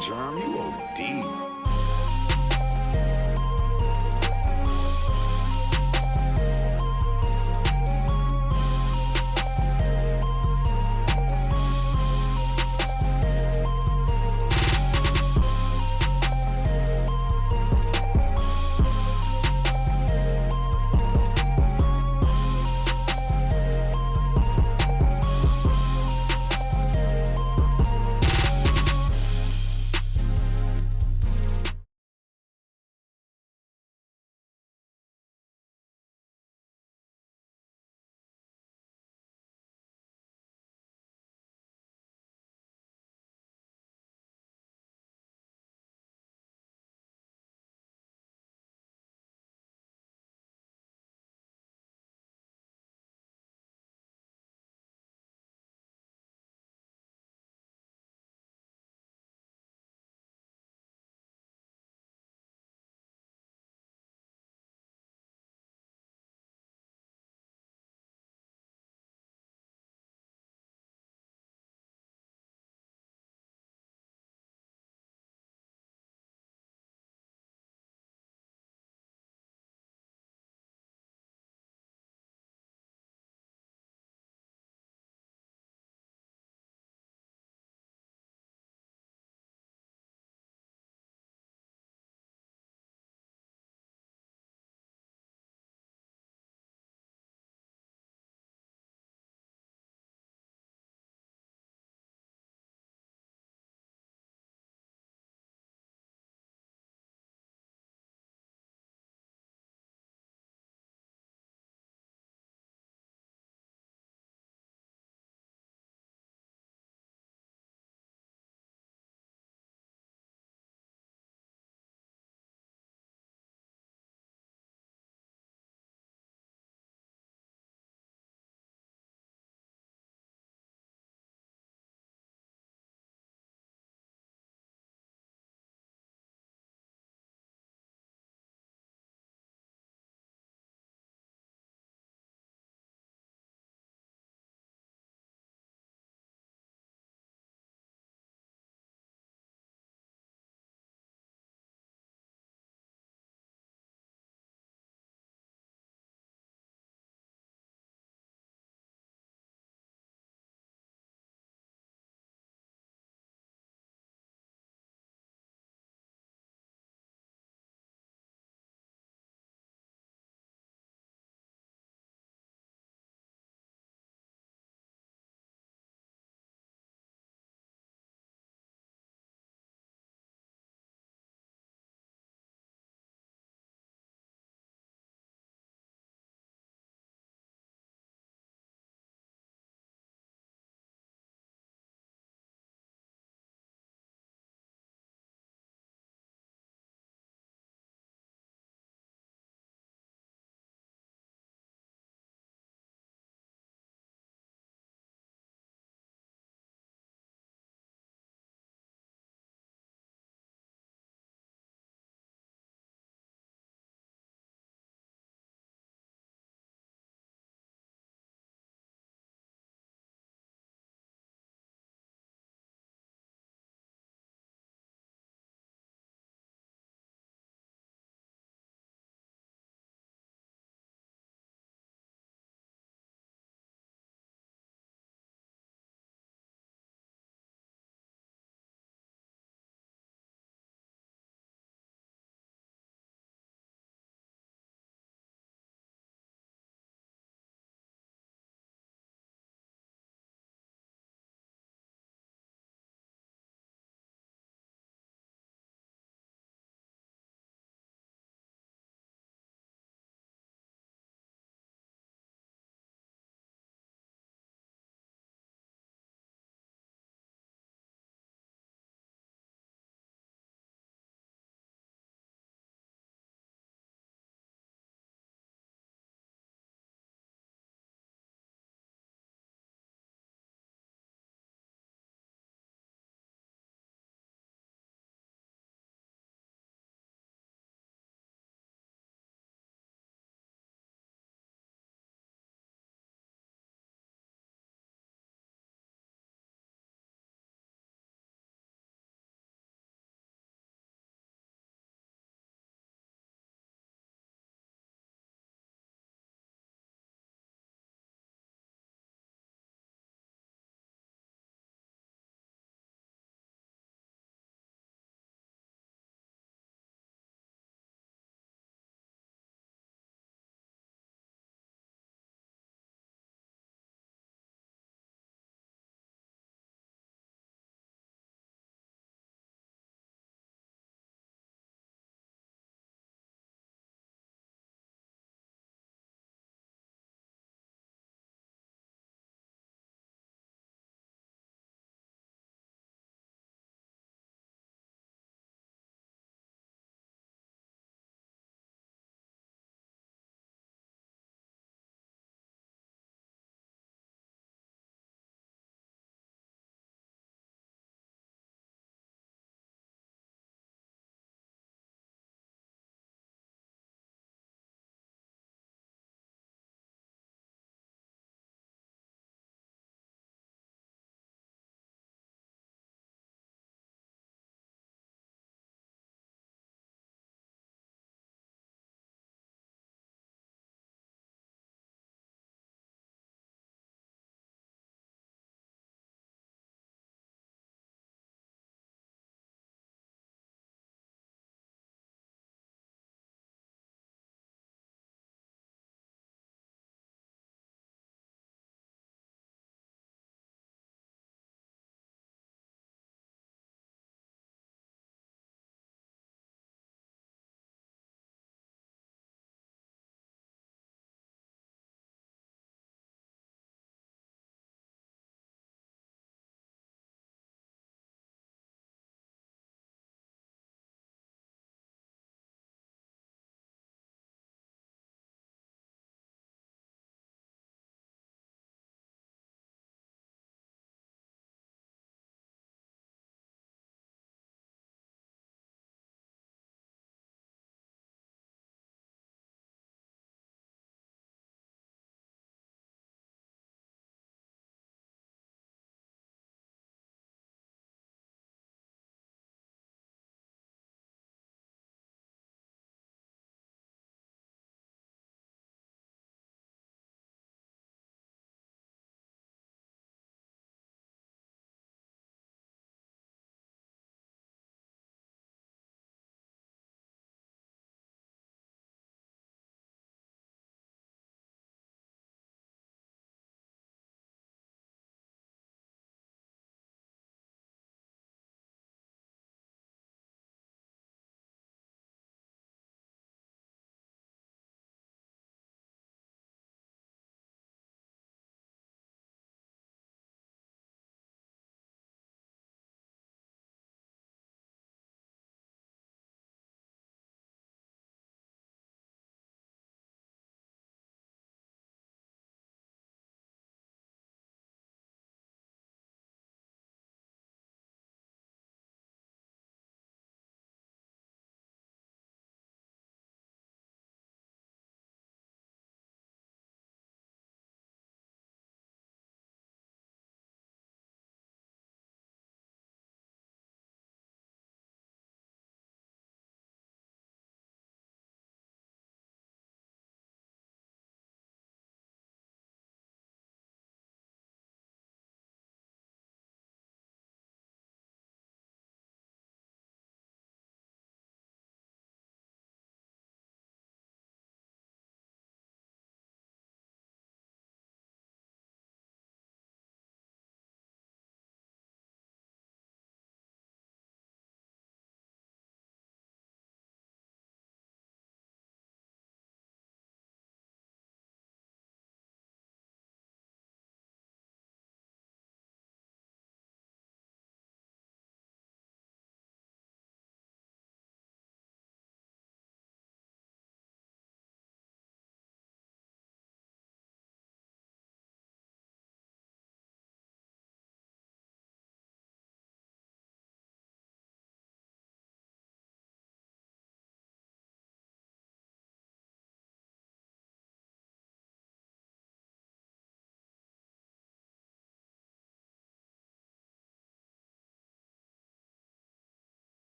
Germ, you OD.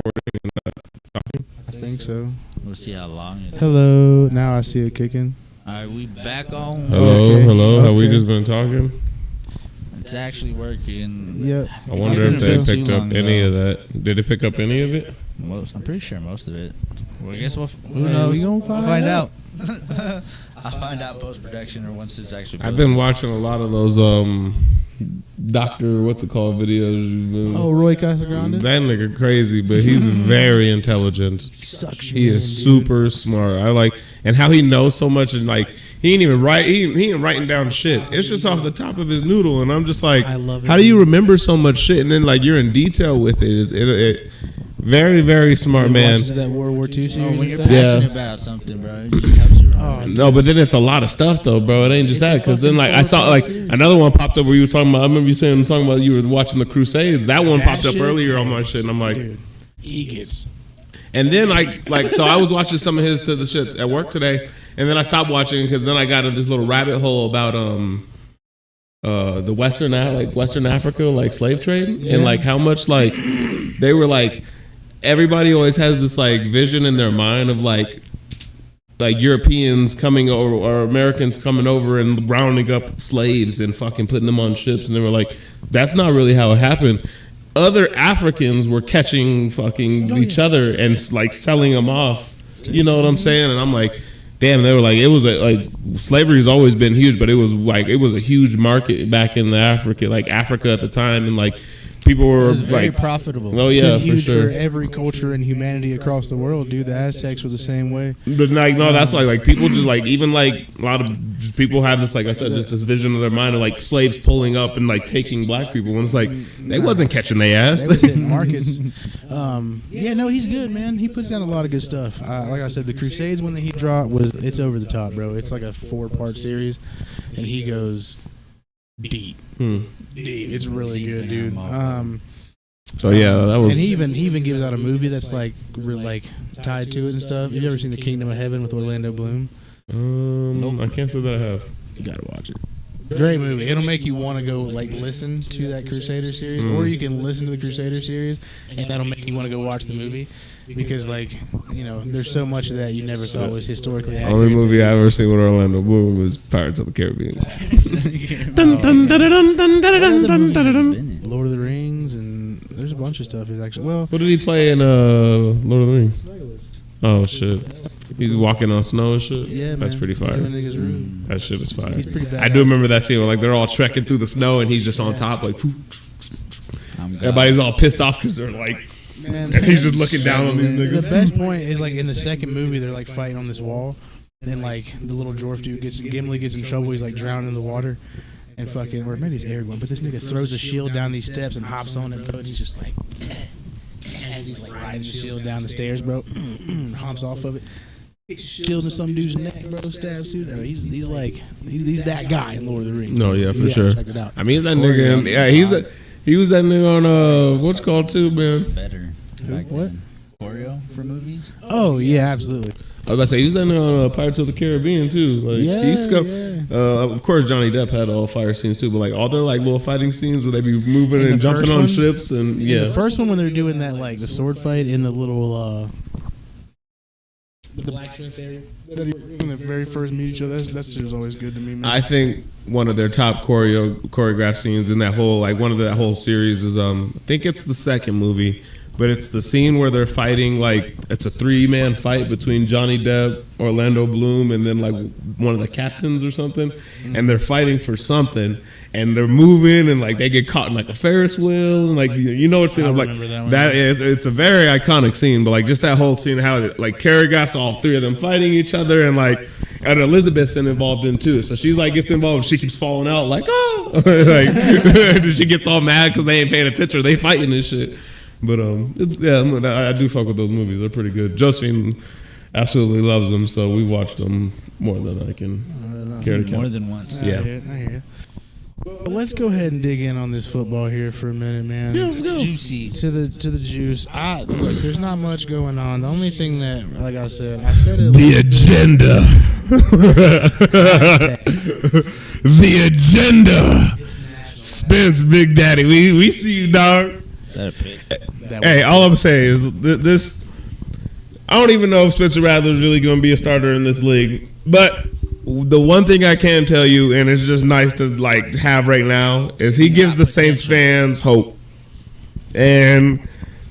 I think so. We'll see how long it is. Hello. Now I see it kicking. Are we back on? Hello, Okay, hello. Have we okay. just been talking? It's actually working. Yep. I wonder I've if been they too picked up long any ago. of that. Did it pick up any of it? I'm pretty sure most of it. Well, I guess who Hey, knows? we gonna find out. I'll find out post production or once it's actually. I've been watching a lot of those doctor what's it called videos. Oh, Roy Casagrande. That nigga crazy, but he's very intelligent. Sucks you He in, is dude. super smart. I like and how he knows so much and like he ain't even write. He ain't writing down shit. It's just off the top of his noodle, and I'm just like, I love it. how do you remember so much shit? And then like you're in detail with it. It very very smart man. Watches that World War II series when and you're stuff. Yeah. passionate about something, bro, it just helps you remember. Oh, No, but then it's a lot of stuff though, bro. It ain't just It's a that because then fucking like I saw 4-part like series. another one popped up where you were talking about. I remember you saying talking about you were watching the Crusades. That one That popped up shit? earlier on my shit, and I'm like, Dude, he gets. and then like so I was watching some of his to the shit at work today, and then I stopped watching because then I got in this little rabbit hole about the Western Africa like slave trade and like how much like they were like everybody always has this like vision in their mind of like Europeans coming over or Americans coming over and rounding up slaves and fucking putting them on ships, and they were like, that's not really how it happened. Other Africans were catching fucking each other and like selling them off. You know what I'm saying? And I'm like, damn. They were like, it was like slavery's always been huge, but it was a huge market back in the Africa at the time, and like people were It was very like profitable. oh It's yeah, been for huge sure. for every culture and humanity across the world, dude. The Aztecs were the same way. But like no, that's like people just like even like a lot of just people have this like I said just this vision of their mind of like slaves pulling up and like taking black people, and it's like they wasn't catching their ass. They was hitting markets. Yeah, no, he's good, man. He puts down a lot of good stuff. Like I said, the Crusades one that he dropped it's over the top, bro. It's like a 4-part series, and he goes deep. Deep. It's really good, dude. So yeah, that was. And he even gives out a movie that's like tied to it and stuff. Have you ever seen The Kingdom of Heaven with Orlando Bloom? I can't say that I have. You gotta watch it. Great movie. It'll make you want to go like listen to that Crusader series, or you can listen to the Crusader series, and that'll make you want to go watch the movie because like there's so much of that you never thought was historically accurate. Only movie I ever seen with Orlando Bloom was Pirates of the Caribbean. Lord of the Rings, and there's a bunch of stuff. Is actually What did he play in Lord of the Rings? Oh shit, he's walking on snow and shit. Yeah, That's man. pretty fire. Doing niggas rude. That shit is fire. He's pretty badass. I do remember that scene where like they're all trekking through the snow and he's just on top like. Everybody's all pissed off because they're like, Man, and he's just looking down on these the niggas. best point is like in the second movie they're like fighting on this wall, and then like the little dwarf dude Gimli gets in trouble. He's like drowning in the water, and fucking or maybe it's Aragorn, but this nigga throws a shield down these steps and hops on it, bro. And he's just like as he's like riding the shield down the stairs, bro. Hops off of it. Kicks a shield in some dude's neck, bro. Stabs dude. I mean, he's that guy in Lord of the Rings. No, yeah, for You gotta sure. Check it out. I mean, he's that nigga. Yeah, he was that nigga on what's it called too, man. Better. Back What? then. Choreo for movies? Oh yeah, absolutely. I was about to say he was that nigga on Pirates of the Caribbean too. Like Yeah, he used to go. yeah. Of course, Johnny Depp had all fire scenes too, but like all their like little fighting scenes where they be moving In and the jumping first on one? ships and In yeah. the first one when they're doing that like the sword fight in the little the blacksmith area when they very first meet each other, that shit was always good to me, man. I think one of their top choreographed scenes in that whole like one of that whole series is I think it's the second movie, but it's the scene where they're fighting like it's a 3-man fight between Johnny Depp, Orlando Bloom, and then like one of the captains or something, and they're fighting for something, and they're moving and like they get caught in like a Ferris wheel and like you know what scene I'm like remember that one. that is it's a very iconic scene, but like just that whole scene how it, like choreographs all 3 of them fighting each other and like. And Elizabeth's involved in too, so she's like gets involved. She keeps falling out, like oh, like she gets all mad because they ain't paying attention. They fighting this shit, but it's I do fuck with those movies. They're pretty good. Josephine absolutely loves them, so we watched them more than I can care to count. More than once. Yeah. I hear you. Well, let's go ahead and dig in on this football here for a minute, man. Yeah, let's go. Juicy. To the juice. Look, there's not much going on. The only thing that, like I said it. The agenda. The agenda. Spence, Big Daddy, we see you, dog. Hey, all I'm saying is this. I don't even know if Spencer Rattler is really going to be a starter in this league. But the one thing I can tell you, and it's just nice to like have right now, is he gives the Saints fans hope. And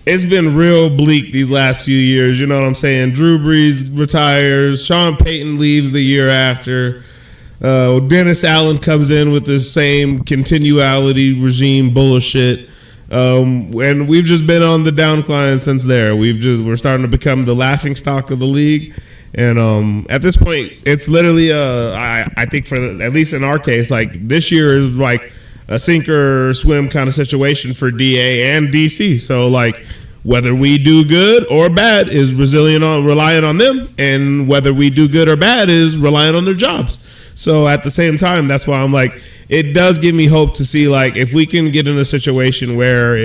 it's been real bleak these last few years. You know what I'm saying? Drew Brees retires. Sean Payton leaves the year after. Dennis Allen comes in with the same continuality regime bullshit. And we've just been on the downcline since there. We're starting to become the laughing stock of the league. And at this point, it's literally I think for at least in our case, like this year is like a sink or swim kind of situation for DA and DC. So like whether we do good or bad is relying on them, and whether we do good or bad is relying on their jobs. So at the same time, that's why I'm like, it does give me hope to see like if we can get in a situation where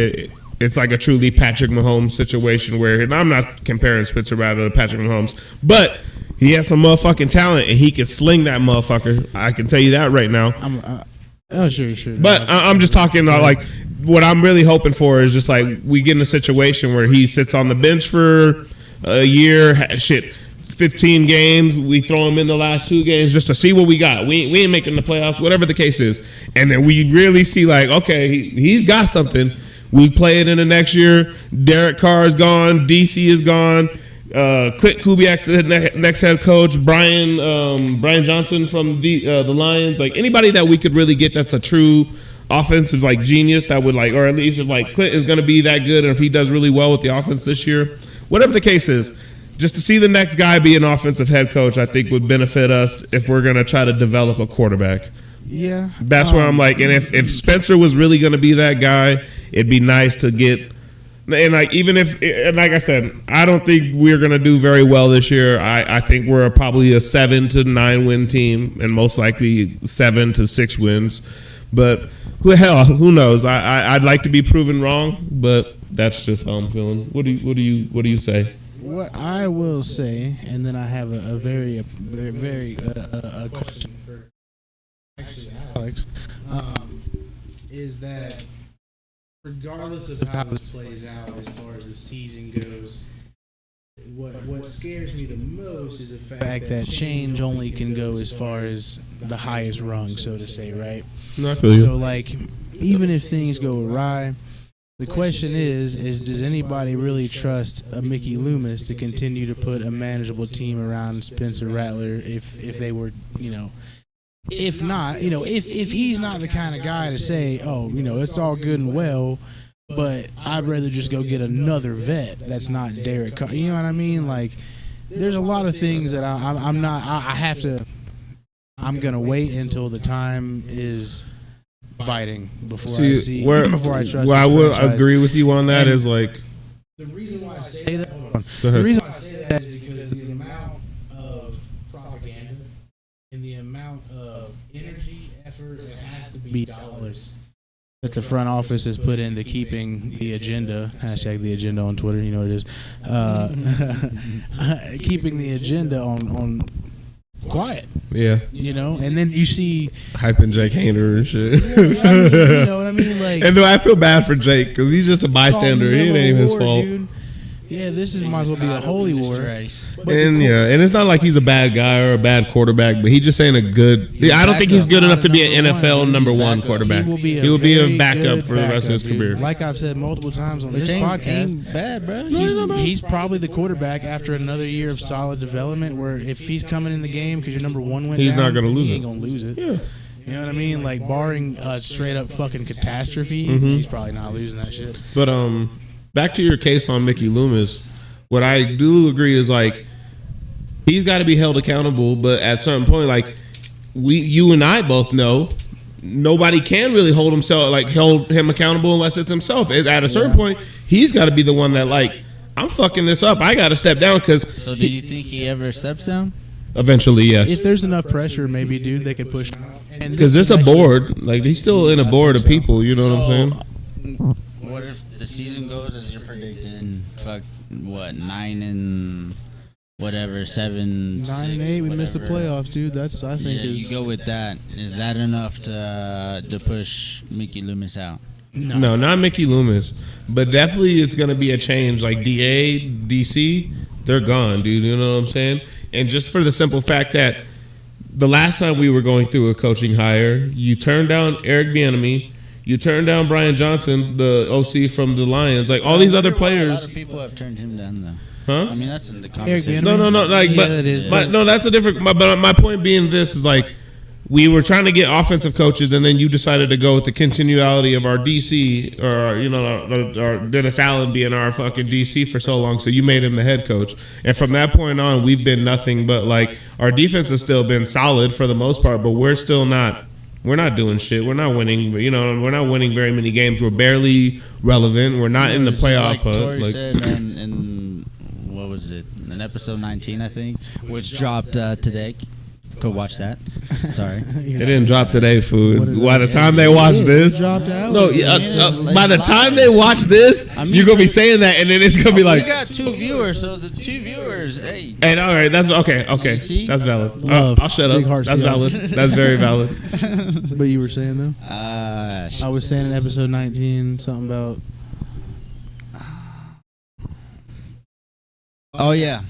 it's like a truly Patrick Mahomes situation where, and I'm not comparing Spencer Rattler to Patrick Mahomes, but he has some motherfucking talent and he can sling that motherfucker. I can tell you that right now. Sure. But I'm just talking like what I'm really hoping for is just like we get in a situation where he sits on the bench for a year, 15 games, we throw him in the last 2 games just to see what we got. We ain't making the playoffs, whatever the case is. And then we really see like, okay, he's got something. We play it in the next year. Derek Carr is gone. DC is gone. Clint Kubiak's the next head coach. Brian Johnson from the Lions. Like anybody that we could really get that's a true offensive like genius that would like, or at least if like Clint is going to be that good, and if he does really well with the offense this year, whatever the case is, just to see the next guy be an offensive head coach, I think would benefit us if we're going to try to develop a quarterback. Yeah. That's where I'm like, and if Spencer was really going to be that guy, it'd be nice to get, and like, even if, and like I said, I don't think we're going to do very well this year. I think we're probably a 7 to 9 win team, and most likely 7 to 6 wins. But who knows? I'd like to be proven wrong, but that's just how I'm feeling. What do you say? What I will say, and then I have a very question for actually Alex, is that regardless of how this plays out as far as the season goes, what scares me the most is the fact that change only can go as far as the highest rung, so to say, right? No, I feel you. So like, even if things go awry, the question is does anybody really trust a Mickey Loomis to continue to put a manageable team around Spencer Rattler if they were, if not, if he's not the kind of guy to say, oh, it's all good and well, but I'd rather just go get another vet that's not Derek Carr. You know what I mean? Like, there's a lot of things that I'm going to wait until the time is biting before I trust. Well, I will agree with you on that. And is like the reason why I say that. The reason why I say that is because the amount of propaganda and the amount of energy, effort, it has to be dollars that the front office has put into keeping the agenda. Hashtag the agenda on Twitter. You know what it is. Keeping the agenda on quiet. Yeah. And then you see hyping Jake Hader and shit. You know what I mean? Like, and I feel bad for Jake because he's just a bystander. It ain't even his fault. Dude. Yeah, this might as well be a holy war. And it's not like he's a bad guy or a bad quarterback, but he just ain't a good. I don't think he's good enough to be an NFL number one quarterback. He will be a backup for the rest of his career. Like I've said multiple times on this podcast, ain't bad, bro. He's probably the quarterback after another year of solid development. Where if he's coming in the game because your number one went he's down, not going to lose he it. ain't going to lose it. Yeah. You know what I mean? Like, barring a straight up fucking catastrophe, he's probably not losing that shit. But back to your case on Mickey Loomis. What I do agree is like he's got to be held accountable, but at some point, like you and I both know, nobody can really hold him accountable unless it's himself. At a certain point, he's got to be the one that like, I'm fucking this up. I got to step down because. So do you think he ever steps down? Eventually, yes. If there's enough pressure, maybe, dude, they could push him out. Because there's a board. Like he's still in a board of people. You know what I'm saying? What if the season goes as you're predicting? Fuck. What, 9 and whatever, 7, 9 and 8, we missed the playoffs, dude. That's I think you go with that. Is that enough to push Mickey Loomis out? No, not Mickey Loomis, but definitely it's gonna be a change. Like DA, DC, they're gone, dude. You know what I'm saying? And just for the simple fact that the last time we were going through a coaching hire, you turned down Eric Bieniemy, you turned down Brian Johnson, the OC from the Lions, like all these other A lot players. of people have turned him down, though. Huh? I mean, that's in the Eric conversation. Bieniemy? No. Like, Yeah, but that is, my, but- no, that's a different. But my point being, this is like we were trying to get offensive coaches, and then you decided to go with the continuality of our DC, or or Dennis Allen being our fucking DC for so long. So you made him the head coach, and from that point on, we've been nothing but like our defense has still been solid for the most part, but we're still not. We're not doing shit. We're not winning. You know, we're not winning very many games. We're barely relevant. We're not in the playoff like hunt. Tori Like, said in what was it? In episode 19, I think, which dropped today. Go watch that. Sorry. it didn't drop today, fool. What did By I the say? time they It watch did. It this, dropped out. no, by the time they watch this, I mean, you're gonna be saying that, and then it's gonna be like, we got 2 viewers, so the 2 viewers, hey. and all right, that's okay, See? that's valid. Love. I'll shut Big up. hearts That's to y'all. valid. That's very valid. But you were saying though, Shit. I was saying in episode 19 something about. Oh yeah.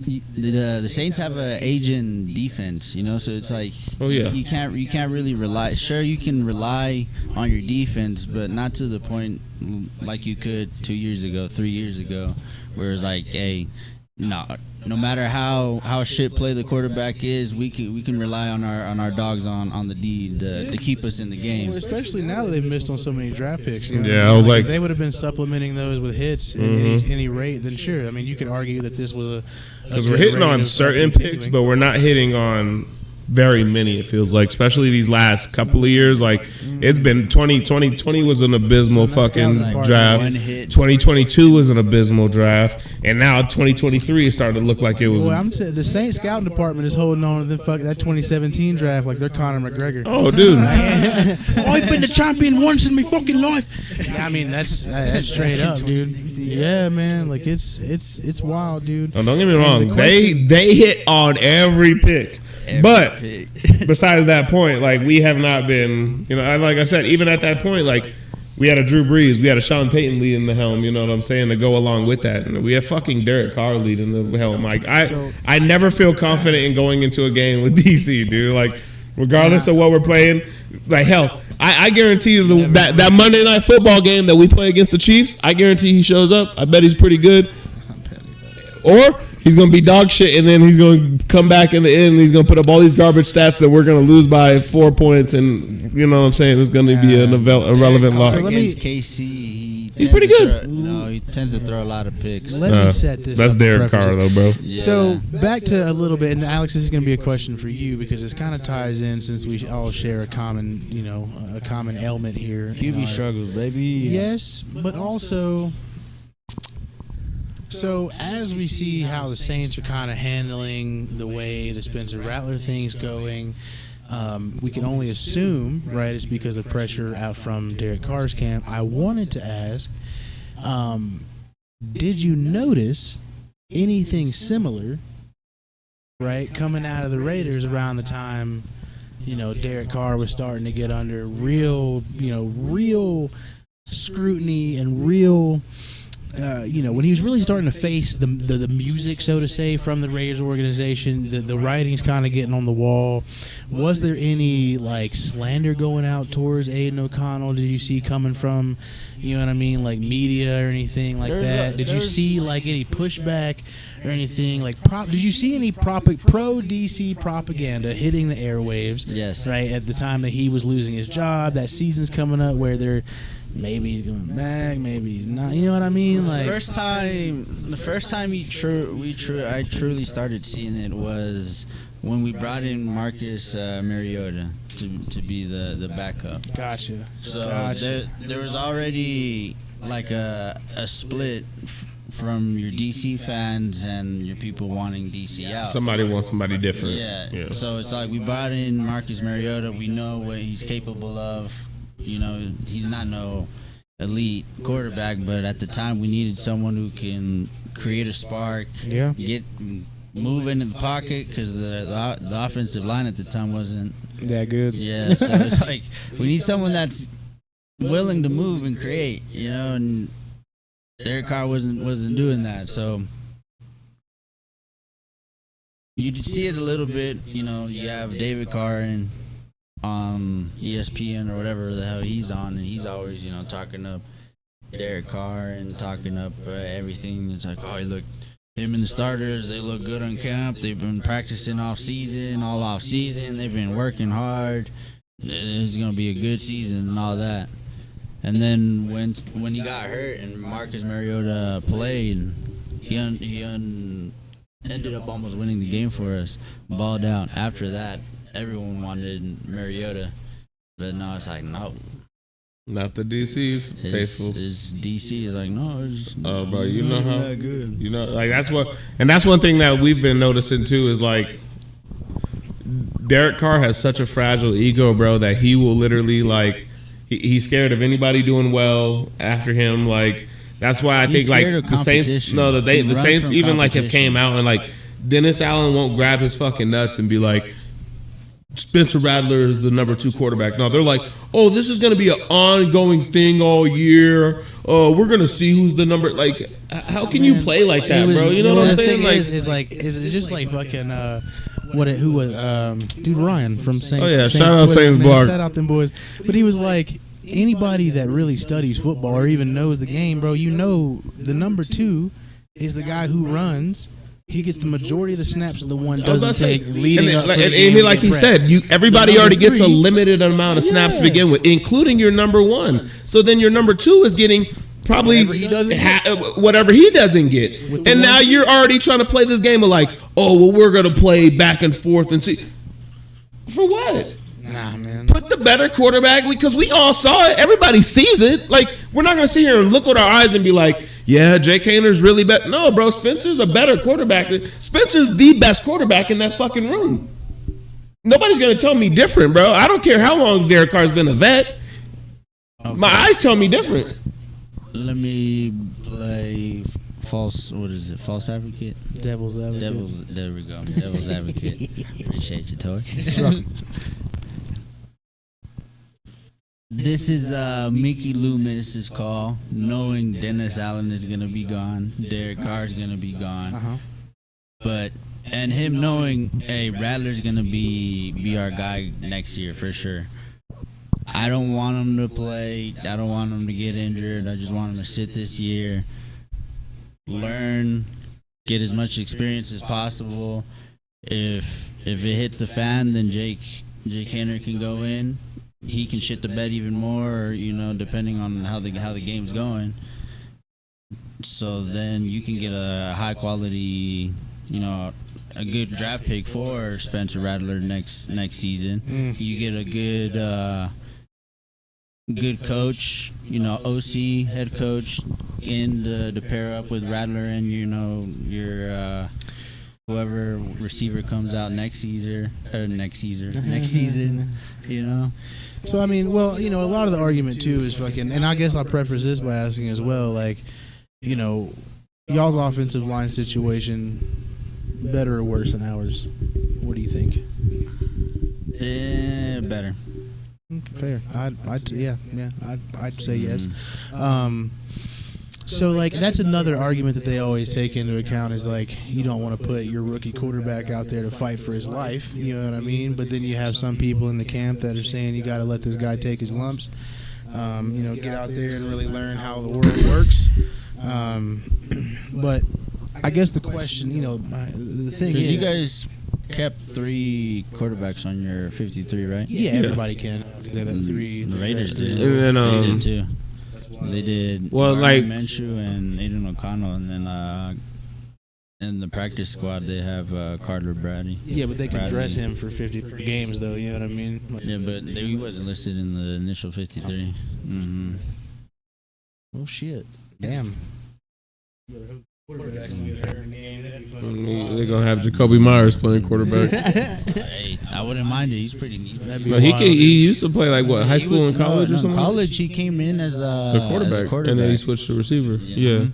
The Saints have a aging defense, you know, so it's like Oh, yeah. you can't really rely. Sure, you can rely on your defense, but not to the point like you could 2 years ago, 3 years ago, where it's like, hey, no matter how shit play the quarterback is, we can rely on our dogs on the D to keep us in the game. Well, especially now that they've missed on so many draft picks. You know? Yeah, I was like- if they would have been supplementing those with hits at any rate, then sure. I mean, you could argue that this was a Because good we're hitting rate on of certain continuing. picks, but we're not hitting on very many. It feels like, especially these last couple of years. Like it's been 2020 was an abysmal So that's fucking scouting draft. One hit. 2022 was an abysmal draft, and now 2023 is starting to look like it was. Boy, I'm saying the Saints scouting department is holding on to that 2017 draft like they're Conor McGregor. Oh, dude. I've been the champion once in my fucking life. Yeah, I mean that's straight up, dude. Yeah, man, like it's wild, dude. Oh, don't get me And wrong. the They hit on every pick. But pick. besides that point, like we have not been, like I said, even at that point, like we had a Drew Brees, we had a Sean Payton leading the helm, you know what I'm saying, to go along with that. And we have fucking Derek Carr leading the helm. Like I never feel confident in going into a game with DC, dude. Like regardless of what we're playing, like hell, I guarantee you that Monday Night Football game that we play against the Chiefs, I guarantee he shows up. I bet he's pretty good. Or he's going to be dog shit, and then he's going to come back in the end, and he's going to put up all these garbage stats that we're going to lose by 4 points, and you know what I'm saying? It's going to be an irrelevant loss. So let me- Against KC, He's pretty good. He tends to throw a lot of picks. Let me set this. That's up Derek with Carr, references. though, bro. Yeah. So back to a little bit, and Alex, this is going to be a question for you because this kind of ties in since we all share a common, a common ailment here. in QB our- struggles, baby. Yes, but also, so as we see how the Saints are kind of handling the way the Spencer Rattler thing's going, we can only assume, right, it's because of pressure out from Derek Carr's camp. I wanted to ask, did you notice anything similar, right, coming out of the Raiders around the time, Derek Carr was starting to get under real scrutiny and real, when he was really starting to face the music, so to say, from the Raiders organization, the writing's kind of getting on the wall. Was there any slander going out towards Aiden O'Connell? Did you see coming from, like media or anything like that? Did you see any pushback or anything Did you see any pro DC propaganda hitting the airwaves? Yes. Right at the time that he was losing his job, that season's coming up where they're. Maybe he's going back. Maybe he's not. You know what I mean? The first time I truly started seeing it was when we brought in Marcus Mariota to be the backup. Gotcha. So there was already a split from your DC fans and your people wanting DC out. Somebody wants somebody different. Yeah. So it's like we brought in Marcus Mariota. We know what he's capable of. He's not no elite quarterback, but at the time we needed someone who can create a spark, Yeah. move into the pocket because the offensive line at the time wasn't. That good. Yeah, so it's like we need someone that's willing to move and create, you know, and Derek Carr wasn't doing that. So you see it a little bit, you know. You have David Carr and on ESPN or whatever the hell he's on, and he's always, you know, talking up Derek Carr and talking up everything. It's like, oh, look, him and the starters, they look good on camp. They've been practicing all off season. They've been working hard. It's gonna be a good season and all that. And then when he got hurt and Marcus Mariota played, he ended up almost winning the game for us. Balled out. After that, everyone wanted Mariota, but no, it's like no. Not the DC's faithfuls. His DC is like no. Oh, bro, you know how that good. You know, like that's one thing that we've been noticing too is like Derek Carr has such a fragile ego, bro, that he will literally like he's scared of anybody doing well after him. Like that's why I think like the Saints, the Saints even like have came out and like Dennis Allen won't grab his fucking nuts and be like, Spencer Rattler is the number 2 quarterback. No, they're like, oh, this is going to be an ongoing thing all year. We're going to see who's the number. Like, how can you play like that, bro? You know what I'm saying? Like, is just like fucking dude Ryan from Saints. Oh yeah, Saints shout out Saints Blog. Shout out them boys. But he was like, anybody that really studies football or even knows the game, bro, you know the number 2 is the guy who runs. He gets the majority of the snaps of the one doesn't take leading up. And like he said, everybody already gets a limited amount of snaps to begin with, including your number 1. So then your number 2 is getting probably whatever he doesn't get. And now you're already trying to play this game of like, oh, well, we're going to play back and forth and see. For what? Nah, man. Put the better quarterback, because we all saw it. Everybody sees it. Like, we're not going to sit here and look with our eyes and be like, yeah, Jake Hayner's really bad. No, bro, Spencer's a better quarterback. Spencer's the best quarterback in that fucking room. Nobody's going to tell me different, bro. I don't care how long Derek Carr's been a vet. Okay. My eyes tell me different. Let me play false advocate? Devil's advocate. There we go. Devil's advocate. Appreciate you, Toy. This is Mickey Loomis' call, knowing Dennis Allen is going to be gone, Derek Carr is going to be gone, and him knowing, hey, Rattler's going to be our guy next year for sure. I don't want him to play. I don't want him to get injured. I just want him to sit this year, learn, get as much experience as possible. If it hits the fan, then Jake Haener can go in. He can shit the bed even more, you know, depending on how the game's going. So then you can get a high quality, you know, a good draft pick for Spencer Rattler next season. You get a good coach, you know, OC head coach in to pair up with Rattler and, you know, your whoever receiver comes out next season, you know. So I mean, well, you know, a lot of the argument too is fucking, and I guess I'll preface this by asking as well, like, you know, y'all's offensive line situation, better or worse than ours? What do you think? Better. Fair. I'd say yes. So, like, that's another argument that they always take into account is, like, you don't want to put your rookie quarterback out there to fight for his life, you know what I mean? But then you have some people in the camp that are saying you got to let this guy take his lumps, you know, get out there and really learn how the world works. But I guess the question, you know, the thing is... You guys kept 3 quarterbacks on your 53, right? Yeah, everybody can. Say that 3. The Raiders did. And then, they did, too. They did. Well, like Minshew and Aiden O'Connell, and then in the practice squad they have Carter Bradley. Yeah, but they can dress him for 53 games, though. You know what I mean? Like, yeah, but he wasn't listed in the initial 53. Mm-hmm. Oh shit! Damn. They're gonna have Jacoby Myers playing quarterback. Hey, I wouldn't mind it. He's pretty neat. No, he used to play like what, high school and college or something. College, he came in as a quarterback, and then he switched to receiver. Yeah.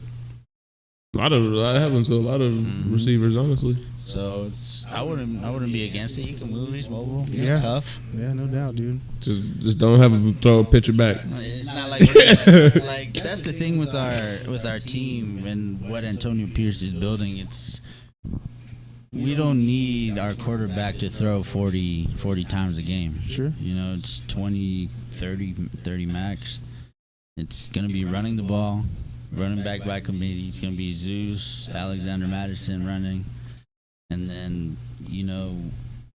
A lot of that happens to a lot of receivers, honestly. So I wouldn't be against it. He can move. He's mobile. He's Yeah. tough. Yeah, no doubt, dude. Just don't have him throw a pitcher back. It's not like we're gonna, like that's the thing with our team and what Antonio Pierce is building. We don't need our quarterback to throw 40 times a game. Sure. You know, it's 20, 30 max. It's going to be running the ball, running back by committee. It's going to be Zeus, Alexander Madison running. And then, you know,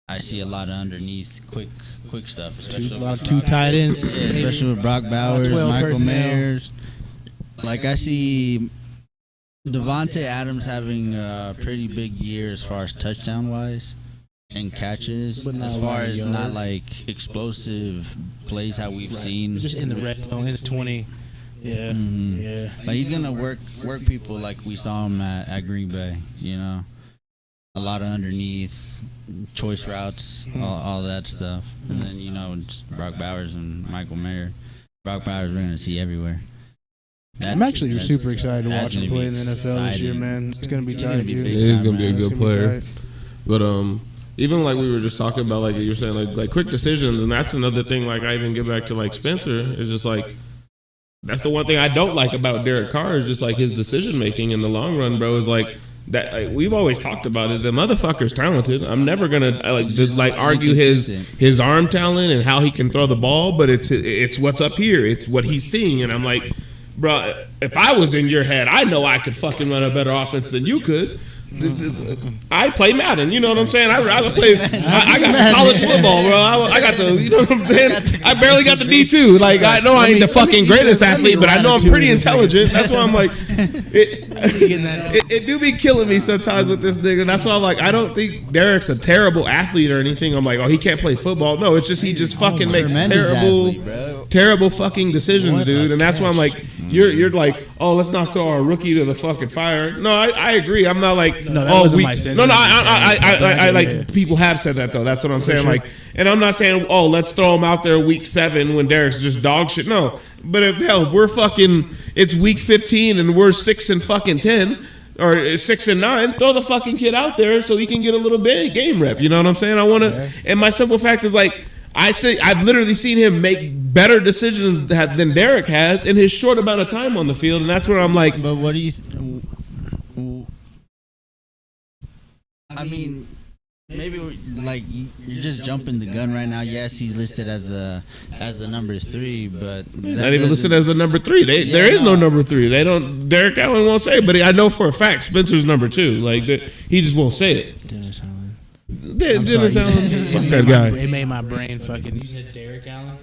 I see a lot of underneath quick stuff. A lot of two tight ends. Yeah, especially with Brock Bowers, 12 Michael personnel. Mayers. Like, I see Devontae Adams having a pretty big year as far as touchdown-wise and catches. But not As a far lot of as yards. not, like, explosive plays how we've seen. Just in the red zone, in the 20. Yeah. Mhm. Yeah. Like, he's going to work people like we saw him at Green Bay, you know. A lot of underneath, choice routes, all that stuff. And then, you know, it's Brock Bowers and Michael Mayer. Brock Bowers we're going to see everywhere. I'm actually That's- super excited to that's watch him gonna play be in the NFL this year, exciting. man. It's gonna be He's tight, gonna be dude. big He is time, gonna be a man. good It's gonna be player. tight. But even like we were just talking about, like you were saying, like quick decisions, and that's another thing. Like I even get back to like Spencer is just like that's the one thing I don't like about Derek Carr is just like his decision making in the long run, bro. Is like that like, we've always talked about it. The motherfucker's talented. I'm never gonna like just like argue his arm talent and how he can throw the ball, but it's what's up here. It's what he's seeing, and I'm like, bro, if I was in your head, I know I could fucking run a better offense than you could. I play Madden, you know what I'm saying? I got the college football, bro. I got the, you know what I'm saying? I barely got the D2. Like, I know I ain't the fucking greatest athlete, but I know I'm pretty intelligent. That's why I'm like, it do be killing me sometimes with this nigga. That's why I'm like, I don't think Derek's a terrible athlete or anything. I'm like, oh, he can't play football. No, it's just he just fucking makes terrible fucking decisions, dude. And that's why I'm like, you're like, oh, let's not throw our rookie to the fucking fire. No, I agree. I'm not like, No, that oh, wasn't we, my sense. no, I like Yeah. people have said that though. That's what I'm saying. sure. Like, and I'm not saying, oh, let's throw him out there week 7 when Derek's just dog shit. No, but if we're fucking, it's week 15 and we're 6-10 or 6-9, throw the fucking kid out there so he can get a little bit game rep. You know what I'm saying? I want to, and my simple fact is like, I've literally seen him make better decisions than Derek has in his short amount of time on the field, and that's where I'm like, But what do you? I mean, maybe like you're just jumping the gun right now. Yes, he's listed as the number 3, but not even listed as the number 3. There is no number 3. They don't. Derek Allen won't say it, but I know for a fact Spencer's number 2. Like he just won't say it. Dennis Allen. Dennis sorry, Allen, it fuck made that my- guy. It made my brain fucking. You said Derek Allen.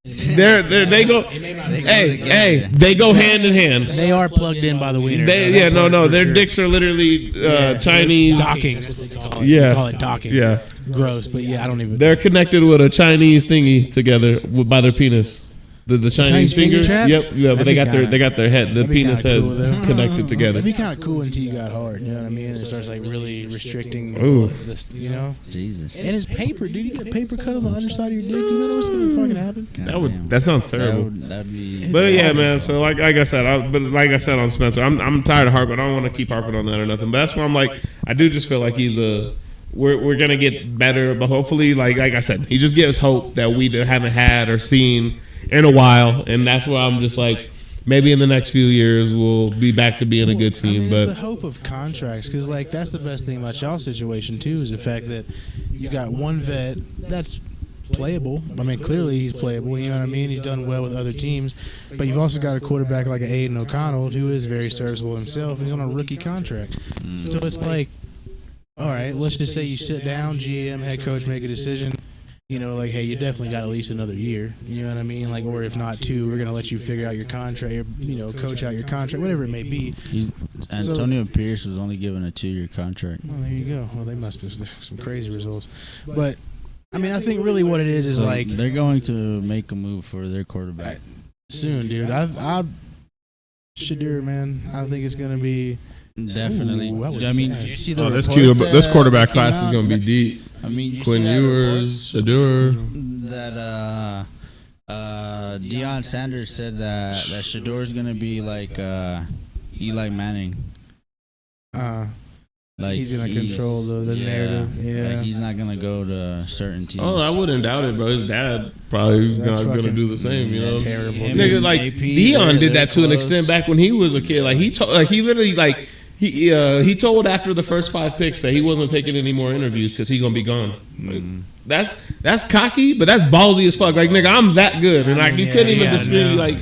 They go. Hey, they go hand in hand. They are plugged in by the wiener. Their dicks are literally Chinese. docking. That's what they call it. Yeah. They call it docking. Yeah, Gross, but yeah, I don't even. they're connected with a Chinese thingy together by their penis. The Chinese finger finger. trap? Yep, but That'd be they got their head. The that'd be penis kinda heads cool, though. connected together. It'd be kind of cool until you got hard. You know what I mean? It starts like really restricting. Ooh. This, you know. Jesus. And it's paper, dude. You get a paper cut on the underside of your dick. You know what's gonna fucking happen? That sounds terrible. That'd be. But yeah, man. So like I said, on Spencer, I'm tired of harping. I don't want to keep harping on that or nothing. But that's why I'm like, I do just feel like he's we're gonna get better. But hopefully, like I said, he just gives hope that we haven't had or seen in a while, and that's why I'm just like, maybe in the next few years we'll be back to being a good team. I mean, but it's the hope of contracts, because like that's the best thing about y'all's situation too, is the fact that you got one vet that's playable. I mean, clearly he's playable. You know what I mean? He's done well with other teams, but you've also got a quarterback like an Aiden O'Connell who is very serviceable himself, and he's on a rookie contract. So it's like, all right, let's just say you sit down, GM, head coach, make a decision. You know, like, hey, you definitely got at least another year. You know what I mean? Like, or if not 2, we're gonna let you figure out your contract, coach out your contract, whatever it may be. Antonio Pierce was only given a 2-year contract. Well, there you go. Well, they must be some crazy results. But I mean, I think really what it is So like they're going to make a move for their quarterback. soon, dude. I Shadur, man. I think it's gonna be. Definitely. Ooh, that was I mean, bad. did you see the this report this quarterback that came class is out? gonna be deep. I mean, you Quinn see that Ewers, Shadur. that Deion Sanders said that Shador is gonna be like Eli Manning. Like He's gonna control the narrative. Yeah. Like he's not gonna go to certain teams. Oh, I wouldn't doubt it, bro. His dad probably That's gonna fucking- do the same. You know, That's terrible. Him Nigga, and like AP, Dion did they're that to an close. extent back when he was a kid. Like he literally like he told after the first 5 picks that he wasn't taking any more interviews because he's gonna be gone. Like, that's cocky, but that's ballsy as fuck. Like nigga, I'm that good, and like you couldn't even disagree. no. Like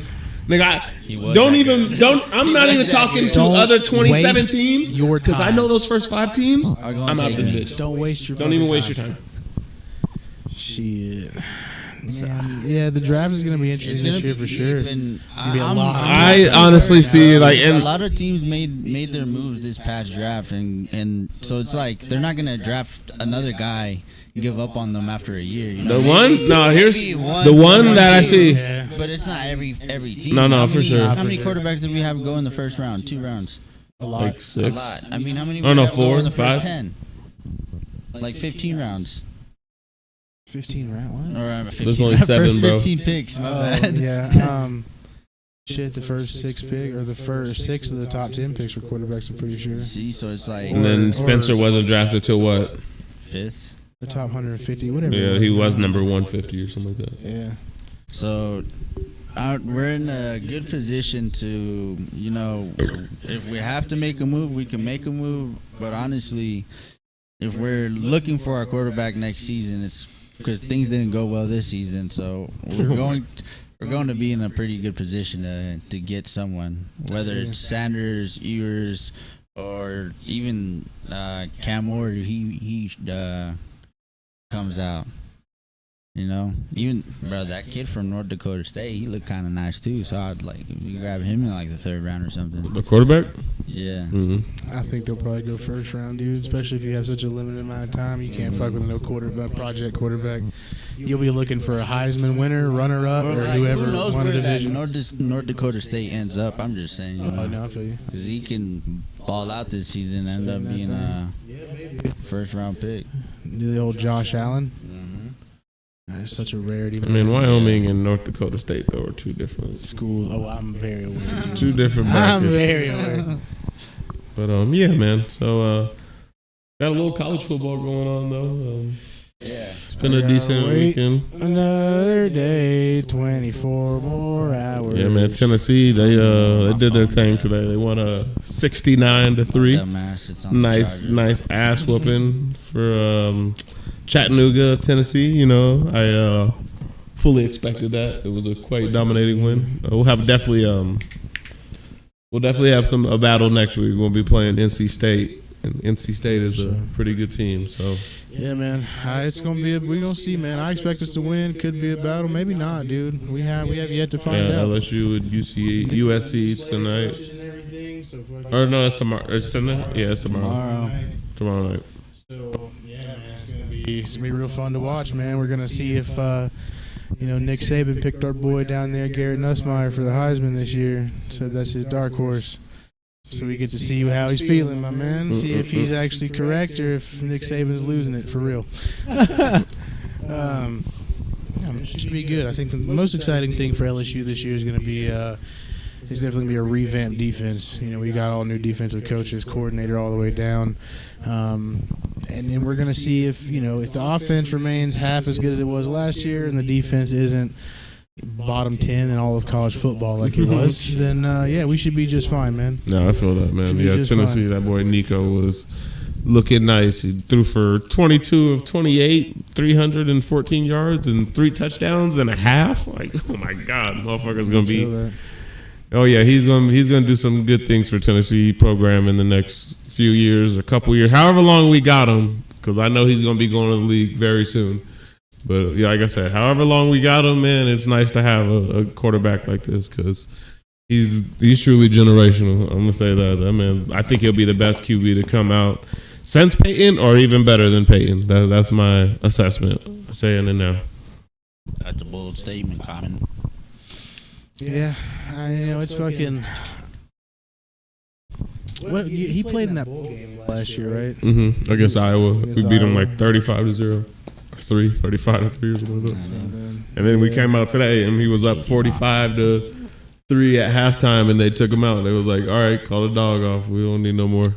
nigga, was don't that even don't. I'm not even talking to Don't other 27 waste teams your because I time. know those first 5 teams. Are gonna I'm out take this it. bitch. Don't waste your. Don't even fucking waste your time. Shit. Man, yeah, the draft is gonna be interesting this year for sure. Even, Be a lot. I honestly see like a and lot of teams made their moves this past draft, and so it's like they're not gonna draft another guy, give up on them after a year. You know, the one. No, here's maybe the one that I two. see. Yeah. But it's not every team. No, How for many- sure. How For many sure. quarterbacks did we have go in the first round? 2 rounds. A lot. Like A 6. lot. I mean, how many? Oh, we no, have go 4, in the first 5? 10. Like 15 rounds. 15 round. What? Or 15. There's only 7, first bro. 15 picks. My bad. Yeah. Shit, the first 6 pick or the first 6 of the top 10 picks were quarterbacks. I'm pretty sure. See, so it's like And then Spencer wasn't drafted till what? 5th. The top 150, whatever. Yeah, he was number 150 or something like that. Yeah. So we're in a good position to, you know, if we have to make a move, we can make a move. But honestly, if we're looking for our quarterback next season, it's because things didn't go well this season. So we're going to be in a pretty good position to get someone, whether it's Sanders, Ewers, or even Cam Ward. He comes out. You know, even bro, that kid from North Dakota State, he looked kind of nice too. So I'd like we grab him in like the 3rd round or something. The quarterback? Yeah, Mm-hmm. I think they'll probably go first round, dude. Especially if you have such a limited amount of time, you can't fuck with a no quarterback, project quarterback. You'll be looking for a Heisman winner, runner up, or whoever who knows won a where that division. North Dakota State ends up. I'm just saying, you Oh know, no, I feel you. because he can ball out this season and end up being a 1st round pick. Do the old Josh Allen. It's such a rarity. I mean, Wyoming and North Dakota State, though, are 2 different. schools. Oh, I'm very aware. 2 different I'm brackets. very aware. But, yeah, man. So, got a little college football going on, though. It's been a Yeah, decent wait. weekend. Another day, 24 more hours. Yeah, man. Tennessee, they did their thing today. They won a 69-3. Dumbass, it's on the Nice ass whooping for Chattanooga, Tennessee. You know, I fully expected that. It was a quite dominating win. We'll definitely have a battle next week. We'll be playing NC State, and NC State is a pretty good team. So Yeah, man. It's gonna be. We're gonna see, man. I expect us to win. Could be a battle, maybe not, dude. We have yet to find out. LSU and USC tonight. Or no, it's tomorrow. It's tonight. Yeah, it's tomorrow. Tomorrow night. So yeah, man, it's gonna be real fun to watch, man. We're gonna see if Nick Saban picked our boy down there, Garrett Nussmeier, for the Heisman this year. So that's his dark horse. So we get to see how he's feeling, my man. See if he's actually correct or if Nick Saban's losing it for real. It should be good. I think the most exciting thing for LSU this year is going to be it's definitely going to be a revamped defense. You know, we got all new defensive coaches, coordinator all the way down. And then we're going to see if the offense remains half as good as it was last year and the defense isn't bottom 10 in all of college football like it was, then we should be just fine, man. No, I feel that, man. Should be Yeah, just Tennessee, fine. that boy Nico was looking nice. He threw for 22 of 28, 314 yards and 3 touchdowns and a half. Like, oh my God, motherfucker's gonna Feel be. that. Oh yeah, he's gonna do some good things for Tennessee program in the next few years, a couple years, however long we got him, because I know he's gonna be going to the league very soon. But yeah, like I said, however long we got him, man, it's nice to have a quarterback like this because he's truly generational. I'm gonna say that. I mean, I think he'll be the best QB to come out since Peyton, or even better than Peyton. That's my assessment. Saying it now. That's a bold statement, Common. Yeah, it's fucking. What he played in that bowl game last year, right? Mm-hmm. Against Iowa, Against we beat him Iowa. like 35-0, or 35-3 or something like that. And then we came out today, and he was up 45-3 at halftime, and they took him out. They was like, "All right, call the dog off. We don't need no more."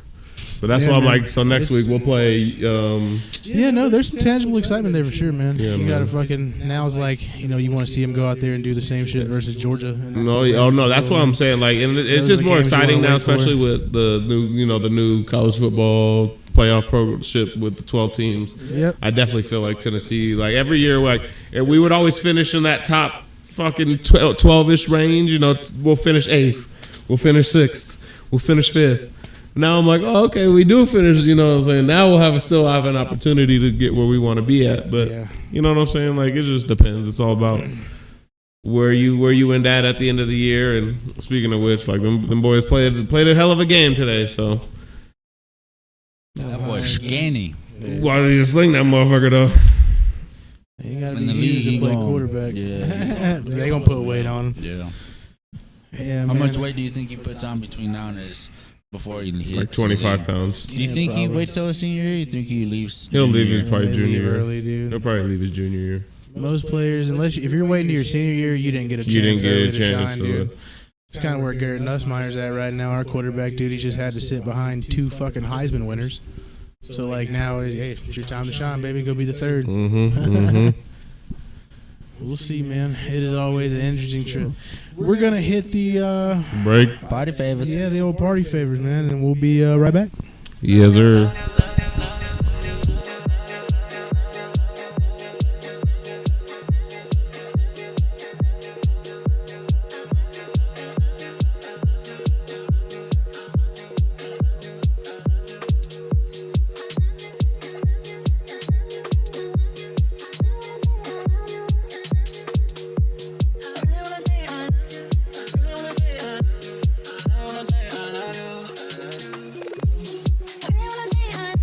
But that's Yeah, why I'm man. like, so next week we'll play. Yeah, no, there's some tangible excitement there for sure, man. Yeah, you man. gotta fucking now it's like you want to see him go out there and do the same shit versus Georgia. No, oh no, that's what I'm saying. Like, and it's Those just are more games you exciting wanna now, wait for. especially with the new, the new college football playoff program shit with the 12 teams. Yep. I definitely feel like Tennessee, like every year, like and we would always finish in that top fucking 12-ish range. You know, we'll finish 8th, we'll finish 6th, we'll finish 5th. Now I'm like, oh, okay, we do finish. You know what I'm saying? Now we'll still have an opportunity to get where we want to be at. But Yeah. you know what I'm saying? Like, it just depends. It's all about where you end at the end of the year. And speaking of which, like them boys played a hell of a game today. So That boy skinny. why did you sling that motherfucker though? You gotta In be the used to league, play he gon- quarterback. yeah. They gonna put weight on him. Yeah. Yeah, How man. much weight do you think he puts on between now and his before he hits? Like 25 pounds. Do you Yeah, think he probably. waits till his senior year? You think he leaves? He'll leave his junior probably They junior leave year. early, dude. He'll probably leave his junior year. Most players, if you're waiting to your senior year, you didn't get a chance. You didn't get early a to chance shine, to dude. It's kind of where Garrett Nussmeier's at right now. Our quarterback, dude, he just had to sit behind 2 fucking Heisman winners. So like now, hey, it's your time to shine, baby. Go be the third. Mm-hmm. We'll see, man. It is always an interesting trip. We're gonna hit the Break. Party favors. the old party favors, man, and we'll be right back. Yes, sir. I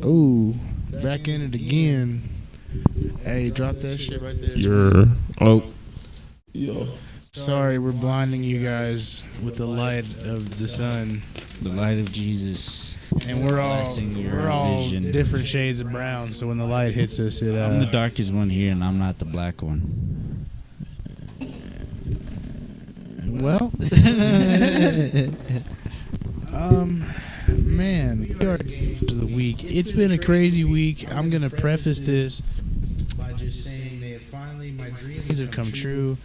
Ooh, back in it again. Hey, drop that shit right there. Yo. Sorry, we're blinding you guys with the light of the sun, The light of Jesus. and we're all Blessing your vision. different shades of brown. So when the light hits us, it I'm the darkest one here, and I'm not the black one. well, man, we are games of the week. It's been a crazy week. I'm gonna preface this by just saying that finally my dreams have come true.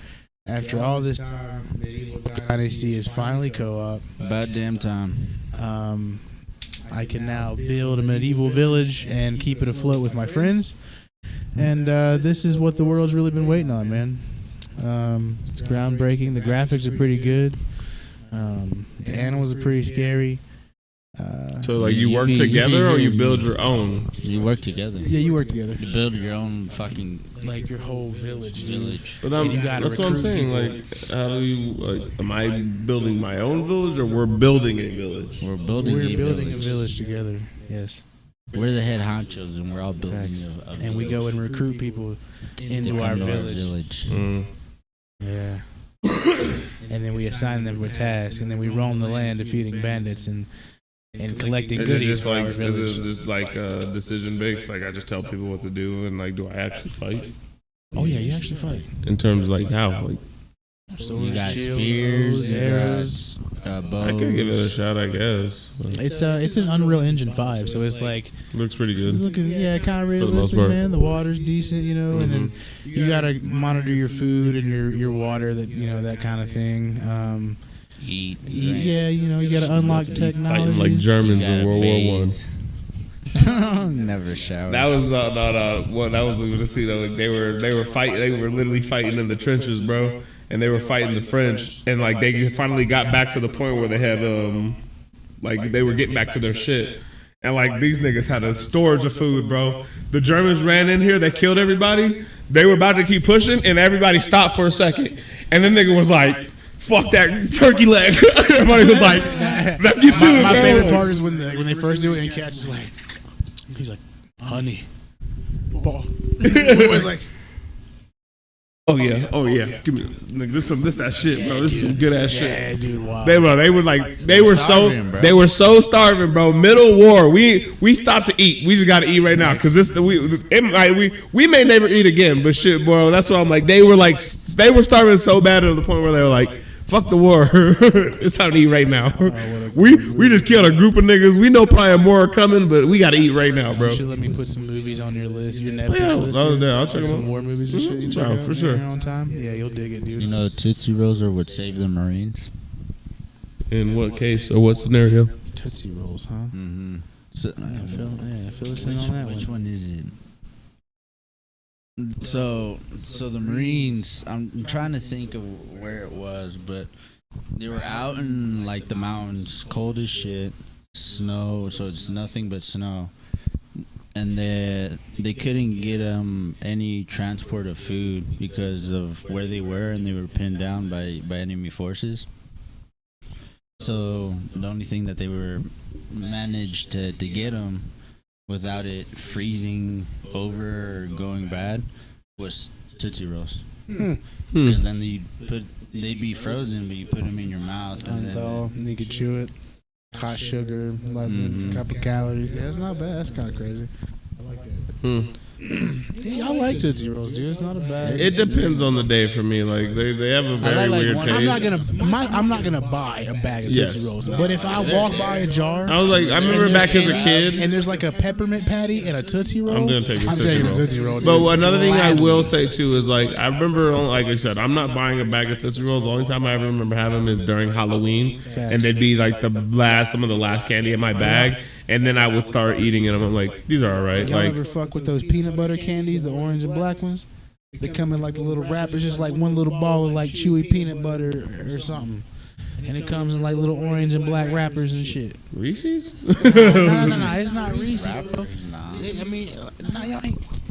After all this time, Medieval Dynasty is finally co-op. About damn time. I can now build a medieval village and keep it afloat with my friends. And this is what the world's really been waiting on, man. It's groundbreaking. The graphics are pretty good. The animals are pretty scary. So like you work together or you build your own? You work together. Yeah, you work together. You build your own fucking Like your whole village, dude. But And you gotta that's what I'm recruit saying. people. Like, how do you like? Am I building my own village or we're building a village? We're building, We're a, building village. a village together. Yes. We're the head honchos, and we're all building Facts. a And we go and recruit people into our village. Mm. Yeah. And then we assign them a task, and then we roam the land defeating bandits and collecting Is it goodies just for like our village. is it just like decision based? Like I just tell people what to do, and like, do I actually fight? Oh yeah, you actually fight. In terms of like how? Like Swords, You got shield, spears, bows, you arrows. got bows. I could give it a shot, I guess. It's an Unreal Engine 5, so it's like Looks pretty good. looking, yeah, kind of the most realistic, part. man. The water's decent, you know, and then you gotta monitor your food and your water, that you know, that kind of thing. Eat. Yeah, you know, you gotta unlock technology. Fighting like Germans in World War One. Never shower. That was what that was to see though. Like they were fighting. They were literally fighting in the trenches, bro. And they were fighting the French, and like they finally got back to the point where they had like they were getting back to their shit. And like these niggas had a storage of food, bro. The Germans ran in here, they killed everybody. They were about to keep pushing, and everybody stopped for a second. And then nigga was like, "Fuck that turkey leg." Everybody was like, "Let's get to it." My bro. favorite part is when they first do it, and Catch is like, he's like, honey, ball. It was like, Oh yeah. Give me nigga, this that shit, bro. This is some good ass shit. yeah, dude, wow. They were starving, bro. they were so starving, bro. Middle war, we stopped to eat. We just got to eat right now because we may never eat again. But shit, bro, that's what I'm like. They were starving so bad to the point where they were like, fuck the war. It's time to eat right now. We just killed a group of niggas. We know probably more are coming, but we got to eat right now, bro. You should let me put some movies on your list, your Netflix Yeah, list. I'll dude. check Like them some out. war movies and shit. You check Oh, out for sure. in your own time. Yeah, you'll dig it, dude. You know, Tootsie Rolls are what saved the Marines. In what case or what scenario? Tootsie Rolls, huh? Mm-hmm. So, Fill us in on that which one. one is it? So the Marines. I'm trying to think of where it was, but they were out in like the mountains, cold as shit, snow. So it's nothing but snow, and they couldn't get any transport of food because of where they were, and they were pinned down by enemy forces. So the only thing that they were managed to get them without it freezing over or going bad was Tootsie Rolls. Because then they'd be frozen, but you put them in your mouth and then Unthaw, and you could chew it. Hot sugar, like a couple calories. Yeah, it's not bad. That's kind of crazy. I like that. Yeah, I like Tootsie Rolls, dude. It's not a bad. It depends on the day for me. Like they have a very like weird one- taste. I'm not gonna buy a bag of Yes. Tootsie Rolls. But if I walk by a jar, I was like, I remember and back as a there's- kid. and there's like a peppermint patty and a Tootsie Roll, I'm gonna take a I'm Tootsie taking Roll. a Tootsie Roll. But dude. another thing I Gladly. will say too is like I remember, like I said, I'm not buying a bag of Tootsie Rolls. The only time I ever remember having them is during Halloween, and they'd be like some of the last candy in my bag, and then I would start eating it. And I'm like, these are all right. Y'all Like ever fuck with those peanut butter candies, the orange and black ones? They come in like the little wrappers, just like one little ball of like chewy peanut butter or something. And it comes in like little orange and black wrappers and shit. Reese's. No, it's not Reese's, bro. Nah. I mean, y'all ain't.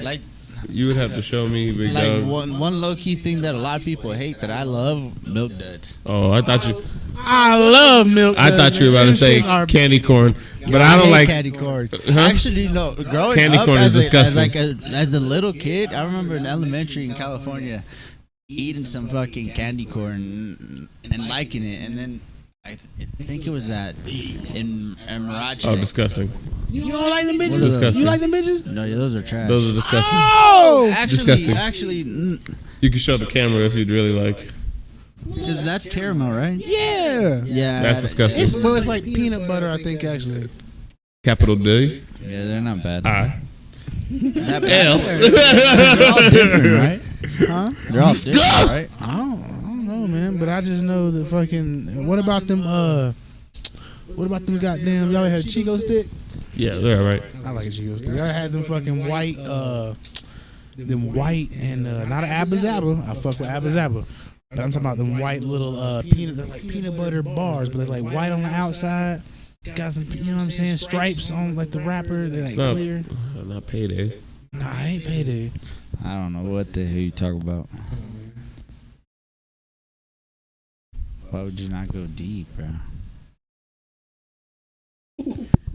Like You would have to show me, Big like Dog. one low key thing that a lot of people hate that I love, Milk Duds. Oh, I thought you. I love milk. I thought you were about to Them say shits are- candy corn, but I don't hate like. candy corn. Huh? Actually, no. Growing Candy up corn is as disgusting. as a little kid, I remember in elementary in California eating some fucking candy corn and liking it, and then I think it was in Mirage. Oh, disgusting. You don't like them bitches? Disgusting. You like them bitches? No, yeah, those are trash. Those are disgusting. Oh! Disgusting. Actually, You can show the camera if you'd really like. because that's caramel, right? Yeah. Yeah, That's disgusting. It's like peanut butter, I think, actually. Capital D. Yeah, they're not bad. I. That Else. They're all different, right? Huh? They're all different, right? I don't know, man. But I just know that fucking. What about them? What about them goddamn? Y'all had a Chico stick? Yeah, they're all right. I like a Chico stick. I had them fucking white. Them white and not an Abba Zaba. I fuck with Abba Zaba. But I'm talking about them white little peanut. They're like peanut butter bars, but they're like white on the outside. It's got some, you know what I'm saying, stripes on like the wrapper. They're like No. clear. Not payday. Nah, I ain't payday. I don't know what the hell you talk about. Why would you not go deep, bro?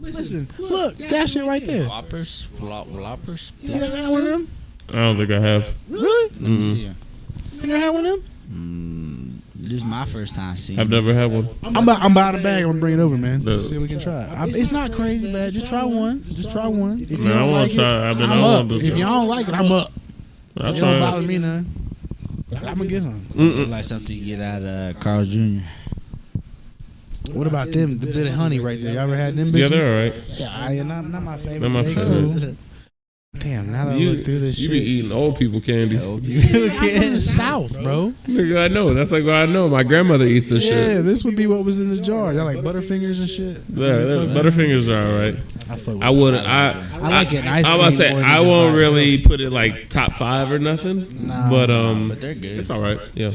Listen, look, that shit right there. Whoppers? Whoppers? You never had one of them? I don't think I have. Really? Let me see. You never had one of them? This is my first time seeing I've never had one. I'm buying a bag. I'm gonna bring it over, man. No. See if we can try it. It's not crazy bad. Just try one. Just try one. If you Man, I don't wanna like try it. it, I mean, I'm I want up. this If one. y'all don't like it, I'm up. I'll It don't try bother it. me none. I'm gonna get some. Like something you get out of Carl's Jr. What about them? The bit of honey right there. Y'all ever had them bitches? Yeah, they're all right. Yeah, not my favorite. Not my They favorite. cool. Damn, now that I look through this You shit. be eating old people candy. I'm from the South, bro. Nigga, I know. That's like what I know. My grandmother eats this Yeah, shit. this would be what was in the jar. Y'all like Butterfingers and shit? Yeah, Butterfingers are all right. I fuck with I wouldn't. I like it. Ice I was about to say cream more than I just won't by really put it like top 5 or nothing. But they're good. it's all right. Yeah.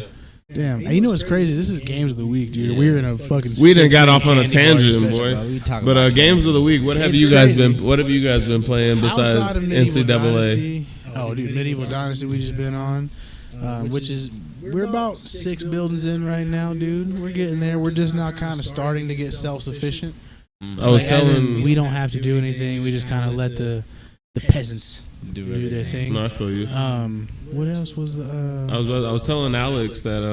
Damn. Hey, you know what's crazy? This is games of the week, dude. We're in a fucking. We done got off on a candy bar tangent, discussion. boy. bro. We talk But about games of the week. What have It's you guys crazy. been? What have you guys been playing besides Outside of Medieval NCAA? Dynasty, oh, dude, Medieval Dynasty we just been on, which is we're about 6 buildings in right now, dude. We're getting there. We're just now kind of starting to get self-sufficient. I was Like, as in, telling. we don't have to do anything. We just kind of let the peasants do their thing. No, I feel you. What else was I was telling Alex that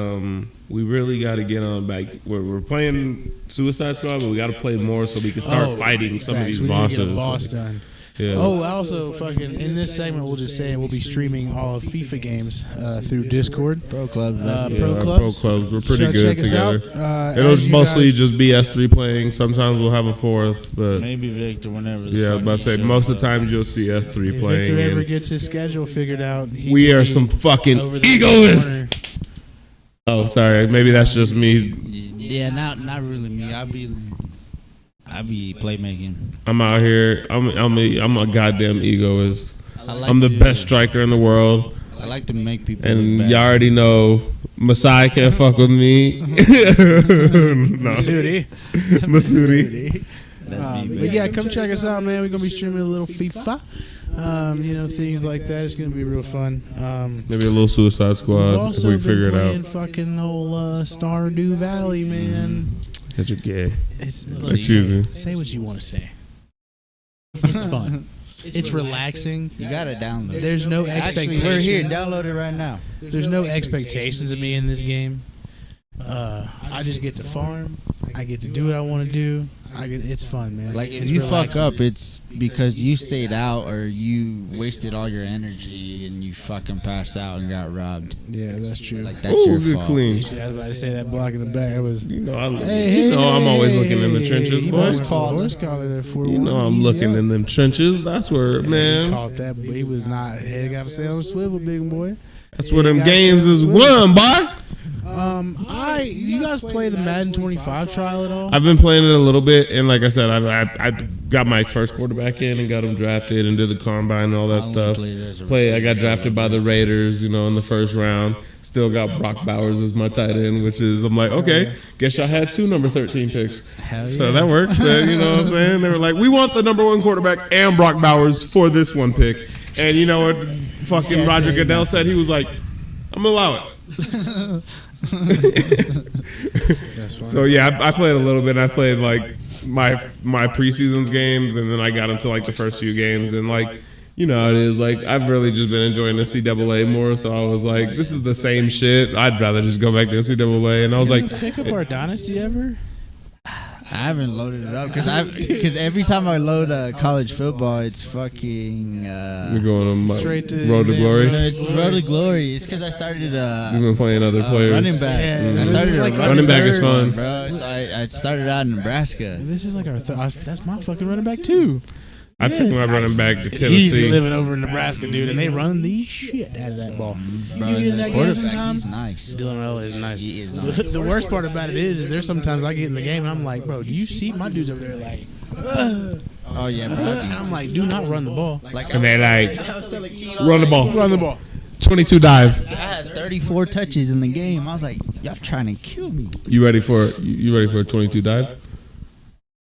we really got to get on back. We're playing Suicide Squad, but we got to play more so we can start fighting some of facts. these We need to get a bosses. boss done. Yeah. Oh, also, fucking in this segment, we'll just say we'll be streaming all of FIFA games through Discord. Pro Club. Yeah, Pro Pro Clubs. Clubs. We're pretty So good check us together. out. It'll As you mostly guys- just be S3 playing. Sometimes we'll have a fourth, but Maybe Victor whenever. yeah, I was about to say most of the times you'll see S3 If playing. Victor ever and gets his schedule figured out, he we can are be some fucking over there in the egoists. corner. Oh, sorry. Maybe that's just me. Yeah, not really me. I be playmaking. I'm out here. I'm a goddamn egoist. I like I'm the to- best striker in the world. I like to make people. And look bad. y'all already know Masai can't fuck with me. No. Sudi. Masudi. But yeah, come check us out, man. We're gonna be streaming a little FIFA. Things like that. It's gonna be real fun. Maybe a little Suicide We've Squad if also we been figure it playing out. fucking whole Stardew Valley, man. Because you're gay. It's Excuse me. say what you want to say. It's fun. It's relaxing. You gotta download. it. There's no Actually, expectations. we're here. Download it right now. There's no expectations of me in this game. I just get to farm. I get to do what I want to do. It's fun, man. Like if It's you relaxing. fuck up, it's because you stayed out or you wasted all your energy and you fucking passed out and got robbed. Yeah, that's true. Like that's Ooh, your good fault. clean. Yeah, I was about to say that block in the back. It was. You know, I'm always looking in the trenches, You boys. Horse collar there for You know I'm looking in them trenches. That's where, He man. caught that, but he was not. Head got to stay on the swivel, big boy. That's where them got games that is swivel. won, boy. You guys play the Madden 25 trial at all? I've been playing it a little bit, and like I said, I got my first quarterback in and got him drafted and did the combine and all that stuff. I got drafted by the Raiders, in the first round. Still got Brock Bowers as my tight end, which is I'm like, okay, guess y'all had 2 number 13 picks. So that worked. You know what I'm saying? They were like, we want the number 1 quarterback and Brock Bowers for this 1 pick. And you know what? Fucking Roger Goodell said he was like, I'm gonna allow it. That's fine. So yeah, I played a little bit. I played like my preseasons games, and then I got into like the first few games, and like it is like I've really just been enjoying the NCAA more. So I was like, this is the same shit. I'd rather just go back to NCAA. And I was like, Pick up our dynasty ever? I haven't loaded it up because every time I load college football, it's fucking. we're going on my Straight to Road to his Glory. damn No, it's Road to Glory. It's because I started We've been playing other players. running back. Yeah, I started like running back is third fun. one, bro. So I started out in Nebraska. This is like our that's my fucking running back too. I took my running back to It's easy Tennessee. living over in Nebraska, dude, and they run the shit out of that ball. Bro, You get in the that game quarterback, sometime? he's nice. Dylan Raiola is nice. He is The, nice. the worst part about it is there's sometimes I get in the game and I'm like, bro, do you see my dudes over there like, Oh yeah, bro. and I'm like, do not run the ball. Like And they like run the ball. Run the ball. 22 dive. I had 34 touches in the game. I was like, y'all trying to kill me. You ready for a 22 dive?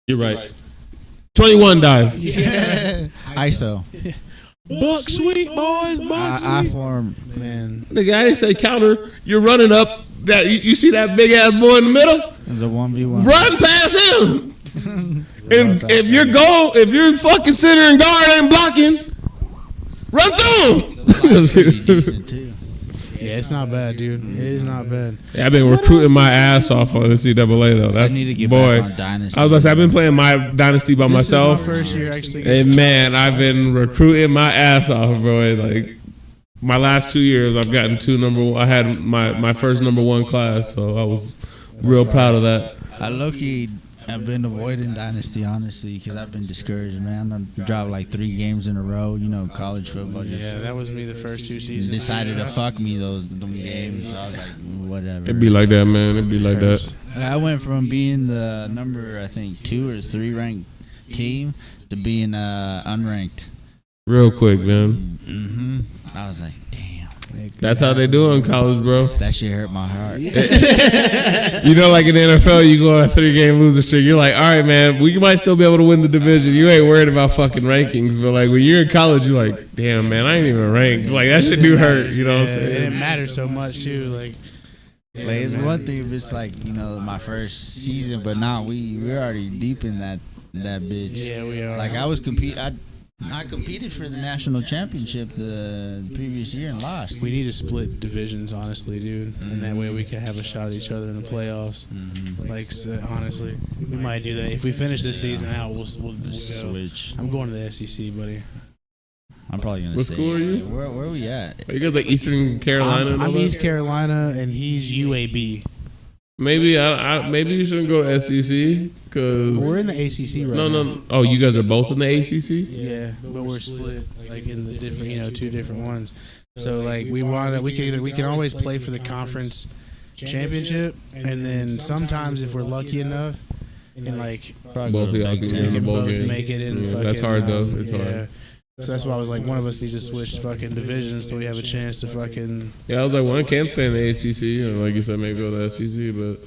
You're right. 21 dive. ISO. Buck sweet boys, buck I sweet. form. Man, The guy didn't say counter. You're running up. That you see that big ass boy in the middle? It was a 1v1. Run past him. And if you're fucking center and guard ain't blocking, run through Pretty him. decent too. yeah, it's not bad, dude. It is not bad. Yeah, I've been recruiting my ass off on the NCAA though. That's I need to get boy. back on Dynasty. I was about to say I've been playing my dynasty by This is myself. my first year actually. And man, I've been recruiting my ass off, bro. Like, my last 2 years, I've gotten 2 number one. I had my first number one class, so I was real proud of that. I low-key have been avoiding Dynasty, honestly, because I've been discouraged, man. I dropped like 3 games in a row. You know, college football just Yeah, that was me the first 2 seasons. decided to fuck me them games. So I was like, whatever. It'd be like that, man. It'd be like that. I went from being the number, I think, 2 or 3 ranked team to being unranked. Real quick, man. I was like, damn. That's how they do in college, bro. That shit hurt my heart. You know, like in the NFL, you go on a 3-game losing streak. You're like, all right, man, we might still be able to win the division. You ain't worried about fucking rankings. But like when you're in college, you're like, damn, man, I ain't even ranked. Like that shit do hurt. You know what I'm It saying? didn't matter so much too. Like It's one thing if it's like, you know, my first season, but now we're already deep in that bitch. Yeah, we are. Like I competed for the national championship the previous year and lost. we need to split divisions, honestly, dude, and that way we can have a shot at each other in the playoffs. Like honestly, we might do that if we finish this season out. We'll go. Switch. I'm going to the SEC, buddy. I'm probably gonna What say. school are you? Where are we at? Are you guys like Eastern Carolina? and all I'm that? East Carolina, and he's UAB. Maybe maybe you shouldn't go to SEC because We're in the ACC right now. no. Oh, you guys are both in the ACC. Yeah, but we're split like in the different, 2 different ones. So like we can always play for the conference championship, and then sometimes if we're lucky enough, and like Both of y'all can we win the can bowl both game. make it in. Yeah, Fucking, that's hard though. It's hard. So that's why I was like, one of us needs to switch fucking divisions so we have a chance to fucking. Yeah, I was like, one can't stay in the ACC, and like you said, maybe go to the SEC, but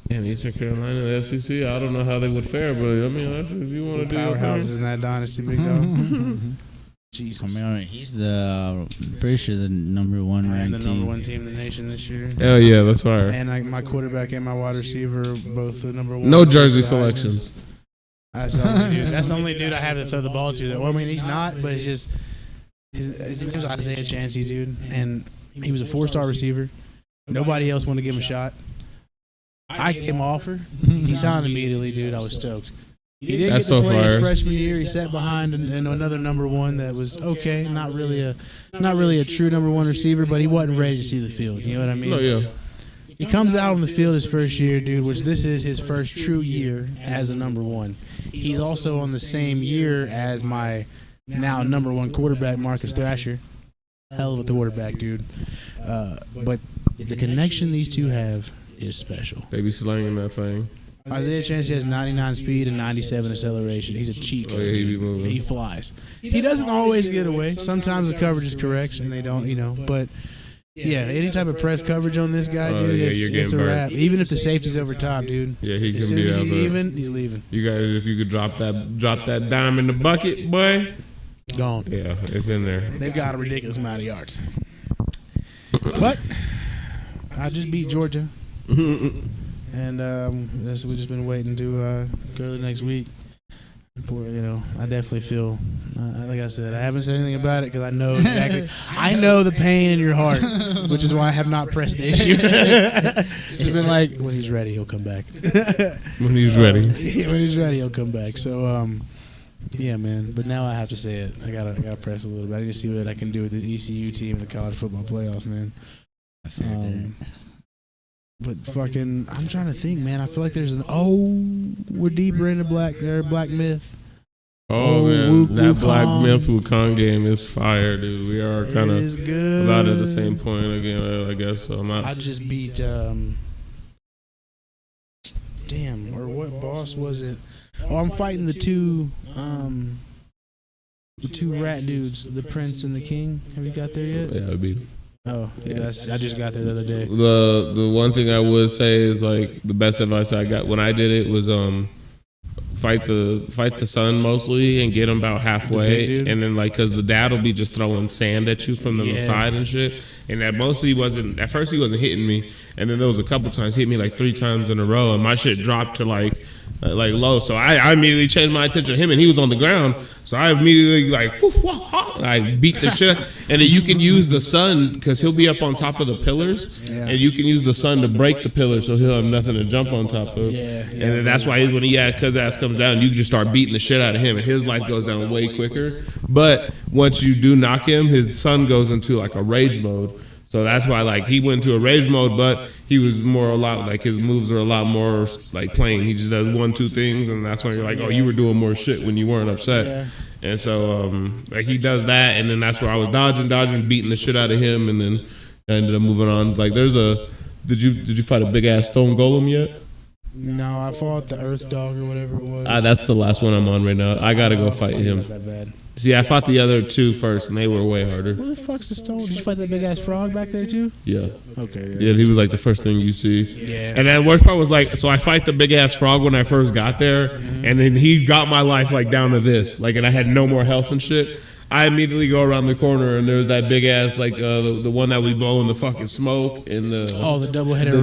damn, Eastern Carolina, the SEC, I don't know how they would fare, but I mean, that's if you want to do your Powerhouses thing. in that dynasty, big dog. Jesus. I mean, he's pretty sure the number 1 And ranked the number team. 1 team in the nation this year. Hell yeah, that's fire. And my quarterback and my wide receiver, both the number 1. No jersey selections. That's the only dude. That's the only dude I have to throw the ball to. Well, I mean, he's not, but it's just his name's Isaiah Chancey, dude, and he was a 4-star receiver. Nobody else wanted to give him a shot. I gave him an offer. He signed immediately, dude. I was stoked. He didn't That's get to so play his fire. freshman year. He sat behind in another number 1 that was okay, not really a true number 1 receiver, but he wasn't ready to see the field. You know what I mean? Oh yeah. He comes out on the field his first year, dude, which this is his first true year as a number 1. He's also on the same year as my now number 1 quarterback, Marcus Thrasher. Hell of a quarterback, dude. But the connection these two have is special. They be slanging that thing. Isaiah Chancey has 99 speed and 97 acceleration. He's a cheat code. Oh, yeah, he be moving. He flies. He doesn't always get away. Sometimes the coverage is correct and they don't, but yeah, any type of press coverage on this guy, dude, yeah, it's you're getting a burnt. wrap. Even if the safety's over top, dude. Yeah, he As can soon be as out he's there. even, he's leaving. You guys, if you could drop that dime in the bucket, boy. Gone. Yeah, it's in there. They've got a ridiculous amount of yards. But I just beat Georgia. And that's we've just been waiting to go to the next week. I definitely feel, like I said, I haven't said anything about it because I know exactly. I know the pain in your heart, which is why I have not pressed the issue. It's been like, when he's ready, he'll come back. When he's ready. When he's ready, he'll come back. So, yeah, man. But now I have to say it. I gotta press a little bit. I need to see what I can do with the ECU team in the college football playoffs, man. I figured that. But fucking, I'm trying to think, man. I feel like there's we're deeper into Black Myth. Oh, man, Wook that Black Wukong. Myth Wukong game is fire, dude. We are kind It of is good. about at the same point again, I guess. So I'm I not. just beat, damn, or what boss was it? Oh, I'm fighting the two rat dudes, the Prince and the King. Have you got there yet? Yeah, I beat him. Oh, yeah, I just got there the other day. The one thing I would say is like the best advice I got when I did it was fight the son mostly and get him about big halfway, dude? and then like because the dad will be just throwing sand at you from the Yeah. side and shit, and that mostly wasn't at first he wasn't hitting me, and then there was a couple times he hit me like 3 times in a row, and my shit dropped to like low, so I immediately changed my attention to him, and he was on the ground, so I immediately like woof, wah, ha, and I beat the shit, and then you can use the sun because he'll be up on top of the pillars, Yeah. and you can use the sun to break the pillars, so he'll have nothing to jump on top of, Yeah. and then that's why when he had cuz ass comes down, you just start beating the shit out of him, and his life goes down way quicker. But once you do knock him, his son goes into like a rage mode. So that's why, like, he went into a rage mode, but he was more a lot, like, his moves are a lot more, like, plain. He just does 1-2 things, and that's when you're like, oh, you were doing more shit when you weren't upset. Yeah. And so, like, he does that, and then that's where I was dodging, beating the shit out of him, and then I ended up moving on. Like, there's a, did you fight a big-ass stone golem yet? No, I fought the Earth Dog or whatever it was. That's the last one I'm on right now. I gotta go fight him. Not that bad. See, I fought the other 2 first, and they were way harder. Where the fuck's the stone? Did you fight that big ass frog back there too? Yeah. Okay. Yeah, he was like the first thing you see. Yeah. And then the worst part was like, so I fight the big ass frog when I first got there, and then he got my life like down to this, like, and I had no more health and shit. I immediately go around the corner, and there's that big ass, like, the one that we blow in the fucking smoke, and the double-headed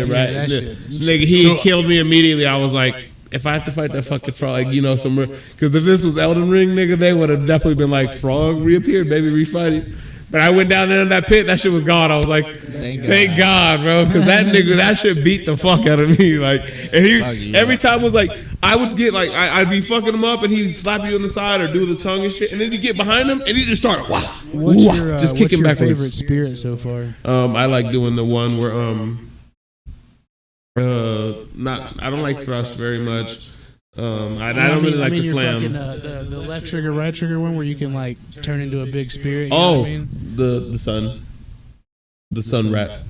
rat. Yeah, that shit. Nigga, he killed me immediately. I was like, if I have to fight that fucking frog, like, you know, somewhere, because if this was Elden Ring, nigga, they would have definitely been like, frog reappeared, baby, refight it. But I went down there in that pit, that shit was gone. I was like, thank God, bro, because that nigga, that shit beat the fuck out of me. Like, and he every time was like, I would get like, I'd be fucking him up, and he'd slap you on the side or do the tongue and shit, and then you get behind him, and he just start just kicking backwards. What's your favorite spirit so far? I like doing the one where I don't like thrust very much. I don't really like the slam. Fucking, the left trigger, right trigger one where you can like turn into a big spirit. You know what I mean? the sun rat.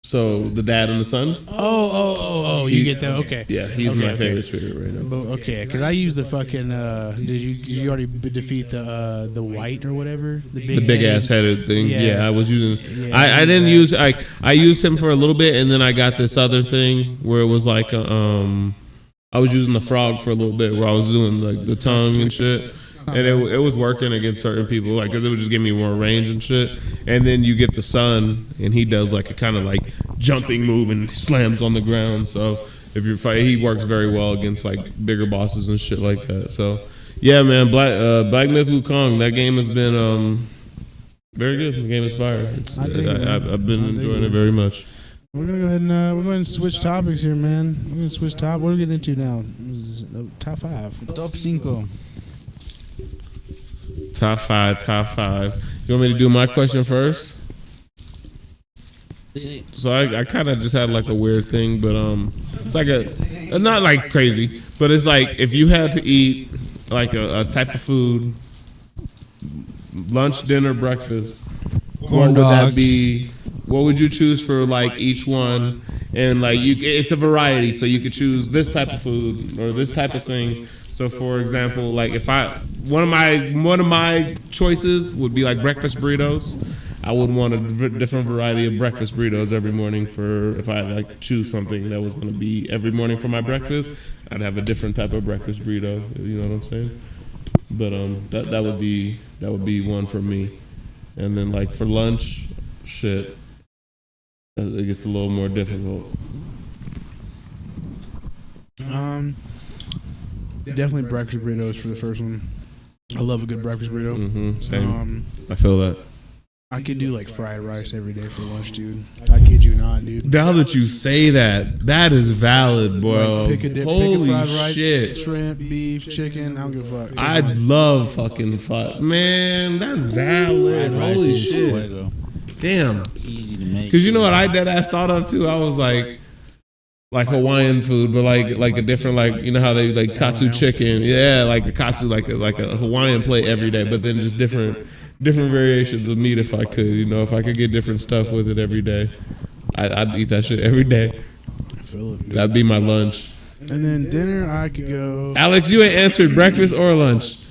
So the dad and the son. Oh! You get that? Okay. Yeah, he's my favorite spirit right now. Okay, because I use the fucking. Did you already defeat the white or whatever? The big ass headed thing. Yeah, I was using. I didn't use. I used him for a little bit, and then I got this other thing where it was like I was using the frog for a little bit, where I was doing like the tongue and shit. And it was working against certain people, like, because it would just give me more range and shit. And then you get the sun, and he does like a kind of like jumping move and slams on the ground. So if you're fighting, he works very well against like bigger bosses and shit like that. So yeah, man, Black Myth Wukong, that game has been very good. The game is fire. I've been enjoying it very much. We're gonna go ahead and we're going to switch topics here, man. We're gonna switch top. What are we getting into now? Top 5. Top 5. Top five. You want me to do my question first? So I kind of just had like a weird thing, but it's like not like crazy, but it's like if you had to eat like a type of food, lunch, dinner, breakfast, what would that be? What would you choose for like each one? And like it's a variety, so you could choose this type of food or this type of thing. So for example, like if one of my choices would be like breakfast burritos. I would want a different variety of breakfast burritos every morning for if I like choose something that was going to be every morning for my breakfast. I'd have a different type of breakfast burrito. You know what I'm saying? But that would be one for me. And then like for lunch, shit, it gets a little more difficult. Definitely breakfast burritos for the first one. I love a good breakfast burrito. Mm-hmm, same. I feel that. I could do like fried rice every day for lunch, dude. I kid you not, dude. Now that you say that, that is valid, bro. Like pick a Holy fried rice, shit. shrimp, beef, chicken. I don't give a fuck. I love fucking fuck. Man, that's valid. Holy shit. Damn. Easy to make. Because you know what I dead ass thought of too? I was like Hawaiian food, but like a different, like, you know how they like katsu chicken. Yeah, like a katsu, like a Hawaiian plate every day, but then just different variations of meat if I could. You know, if I could get different stuff with it every day, I'd eat that shit every day. I feel it, dude. That'd be my lunch. And then dinner, I could go. Alex, you ain't answered breakfast or lunch.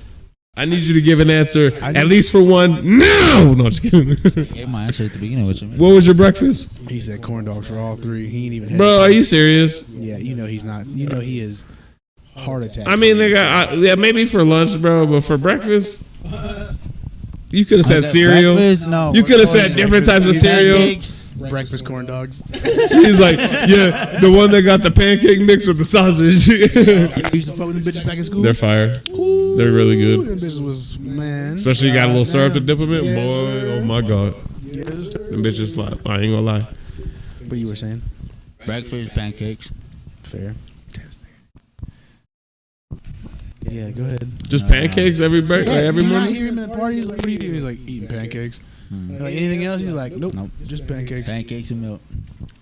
I need you to give an answer, at least for one. No, just kidding. I gave my answer at the beginning. What was your breakfast? He said corn dogs for all three. He ain't even. Bro, are you serious? Yeah, you know he's not. You know he is. Heart attack. I mean, nigga, yeah, maybe for lunch, bro, but for breakfast, you could have said cereal. No, you could have said different types of cereal. Breakfast corn dogs. He's like, yeah, the one that got the pancake mix with the sausage. I used to fuck with the bitches back in school. They're fire. They're really good. Them bitches was, man. Especially you got a little syrup to dip them in. Yes, boy, sir. Oh my God. Yes, sir. Them bitches slap. I ain't gonna lie. What you were saying? Breakfast pancakes. Fair. Yeah, go ahead. Just pancakes every every you not morning. hear him in the party. He's like, what do you do? He's like, eating pancakes. Like anything else, he's like, nope, just pancakes. Pancakes and milk.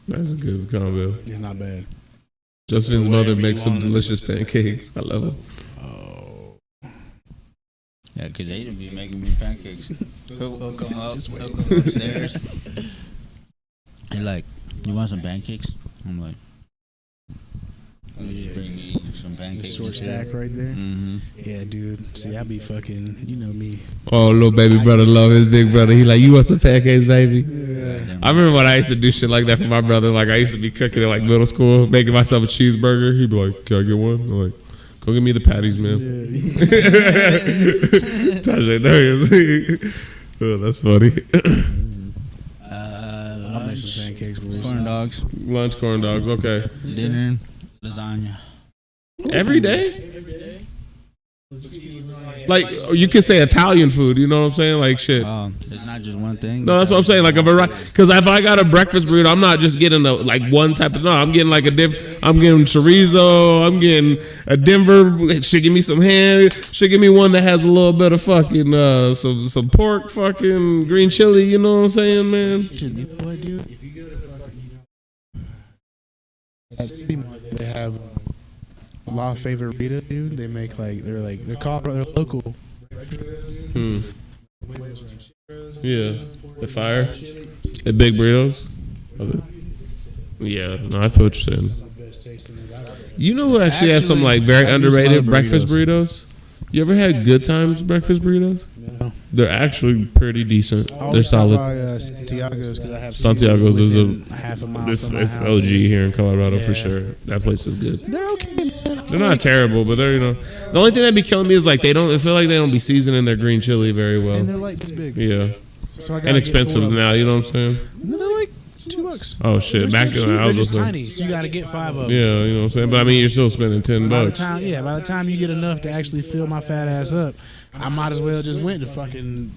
That's a good combo. It's not bad. Joseph's mother makes some delicious pancakes. I love them. Yeah, because they didn't be making me pancakes. He'll come upstairs. He's like, you want some pancakes? I'm like, Yeah. bring me some pancakes. Short stack right there. Mm-hmm. Yeah, dude. See, I be fucking, you know me. Oh, little baby brother love his big brother. He like, you want some pancakes, baby? I remember when I used to do shit like that for my brother. Like I used to be cooking in like middle school, making myself a cheeseburger. He'd be like, can I get one? I'm like, go get me the patties, man. Tajay knows. Oh, that's funny. I'll make some pancakes for you. Corn dogs. Lunch, corn dogs. Okay. Dinner, lasagna. Every day? Like, you could say Italian food, you know what I'm saying? Like, shit. It's not just one thing. No, that's what I'm saying. Like a variety. Because if I got a breakfast burrito, I'm not just getting like one type of. No, I'm getting like I'm getting chorizo. I'm getting a Denver. She give me some ham. She give me one that has a little bit of fucking some pork, fucking green chili. You know what I'm saying, man? Boy, dude, if you go to fucking, they have La Favorita, dude. They make they're local. Yeah, the fire, the big burritos. Yeah, no, I feel what you're saying. You know who actually has some like very underrated breakfast burritos? You ever had Good Times breakfast burritos? No. They're actually pretty decent. They're solid. Santiago's, because I have Santiago's is a half a mile it's from my house. OG here in Colorado for Yeah. sure. That place is good. They're okay, man. They're not terrible, but they're the only thing that be killing me is like I feel like they don't be seasoning their green chili very And well. they're like this big. Yeah, So I gotta and get expensive 4 of them. now. You know what I'm saying? No, they're like $2. Oh shit! They're Back cheap. when I They're was just listening. tiny, so you gotta get 5 of them. Yeah, you know what I'm saying. But I mean, you're still spending $10. By the time you get enough to actually fill my fat ass up, I might as well just went to fucking.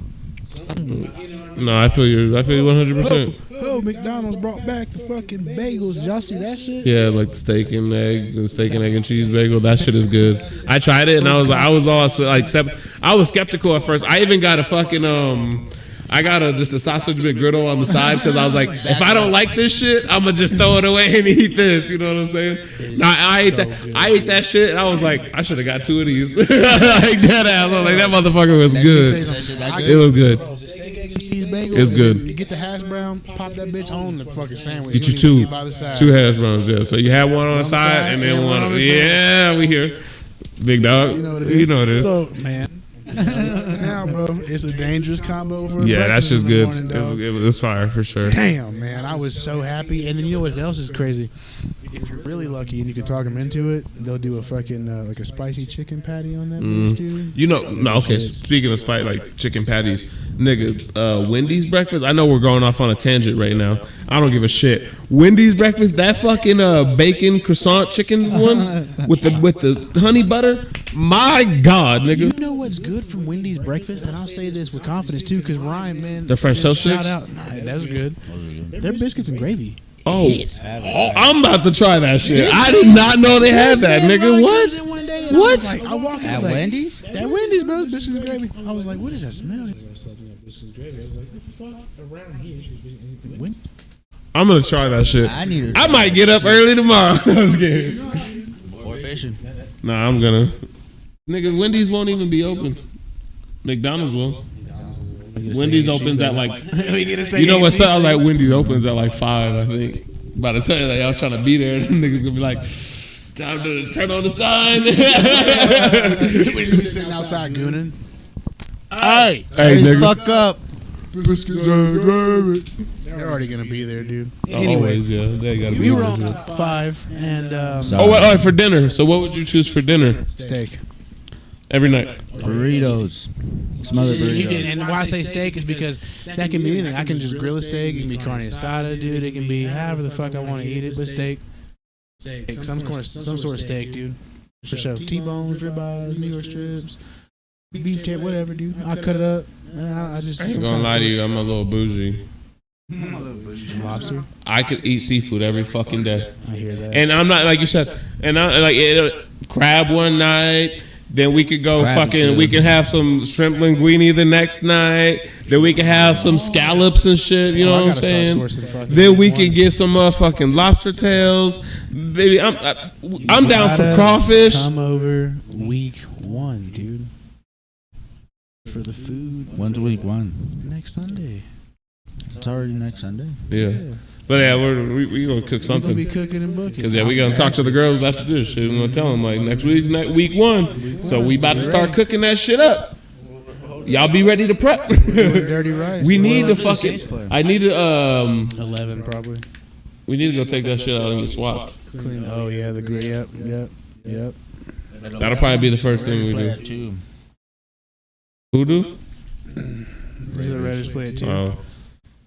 No, I feel you 100%. Oh, McDonald's brought back the fucking bagels. Did y'all see that shit? Yeah, like the steak and egg and cheese bagel. That shit is good. I tried it and I was all like, I was skeptical at first. I even got a fucking I got just a sausage McGriddle on the side because I was like, if I don't like this shit, I'm gonna just throw it away and eat this. You know what I'm saying? No, I ate that shit and I was like, I should have got 2 of these. Like that ass. I was like, that motherfucker was good. It was good. The steak, egg, and cheese bagel. It's good. You get the hash brown, pop that bitch on the fucking sandwich. Get you don't even two get by the side. hash browns. Yeah. So you have one on the side and then one on the side. Yeah, we here. Big dog. You know what it is. You know what it is. So, man. Now, bro, it's a dangerous combo for Yeah, that's breakfast just in the good. morning, dog. It's fire for sure. Damn, man, I was so happy. And then you know what else is crazy? If you're really lucky and you can talk them into it, they'll do a fucking like a spicy chicken patty on that bitch, dude. You know, no, okay. Speaking of spice, like chicken patties, nigga, Wendy's breakfast. I know we're going off on a tangent right now. I don't give a shit. Wendy's breakfast, that fucking bacon croissant chicken one with the honey butter. My God, nigga. You know what's good from Wendy's breakfast, and I'll say this with confidence too, because Ryan, man, The French toast shout sticks? out. Nah, that's good. Their biscuits and gravy. Oh, I'm about to try that shit. I did not know they had that, nigga. What? What? I walk in, I At was like, Wendy's? At Wendy's, bro, it's biscuits and gravy. I was like, what is that smell? Biscuits and gravy. I was like, the fuck around here? I'm gonna try that shit. I need I might get up early tomorrow. I was kidding. for fishing. Nah, I'm gonna. Nigga, Wendy's won't even be open. McDonald's will. Wendy's opens at like. You know what's up? Like Wendy's opens at like 5, I think. By the time that y'all trying to be there, them niggas gonna be like, time to turn on the sign. We just sitting outside gooning. Hey, Hey, nigga. Fuck up. biscuits and gravy. They're already gonna be there, dude. Anyway, Always, yeah. They gotta be we were there. on top 5 and Oh, wait, for dinner. So what would you choose for dinner steak. every night? Burritos. Smothered You can, burritos. and why I say steak is because that can be anything. I can just grill a steak. It can be carne asada, dude. It can be however the fuck I want to eat it, but steak. Some sort of steak, dude. For sure. T-bones, ribeyes, New York strips, beef tip, whatever, dude. I cut it up. I just I ain't gonna lie to you. I'm a little bougie. Lobster. I could eat seafood every fucking day. I hear that. And I'm not like you said. And I like crab one night, Then we could go Crab is fucking. good. We can have some shrimp linguine the next night. Then we can have some scallops and shit. You know I what I'm gotta saying? start sourcing fucking Then we week can one. get some motherfucking lobster tails, baby. I'm down for Gotta crawfish. Come over week 1, dude. For the food When's week 1? next Sunday. It's already next Sunday. Yeah, but yeah, we gonna cook We're gonna something. be cooking and booking. Cause yeah, we gonna talk to the girls after this shit. We gonna tell them like next week 1. So we about to start cooking that shit up. Y'all be ready to prep. Dirty rice. We need to Well, the Saints fucking. play? I need to 11 probably. We need to go take that shit out and get swapped. Clean. Oh yeah, the gray. Yep. That'll probably be the first thing we do. Too. Who do? These are the Raiders play it too. Oh,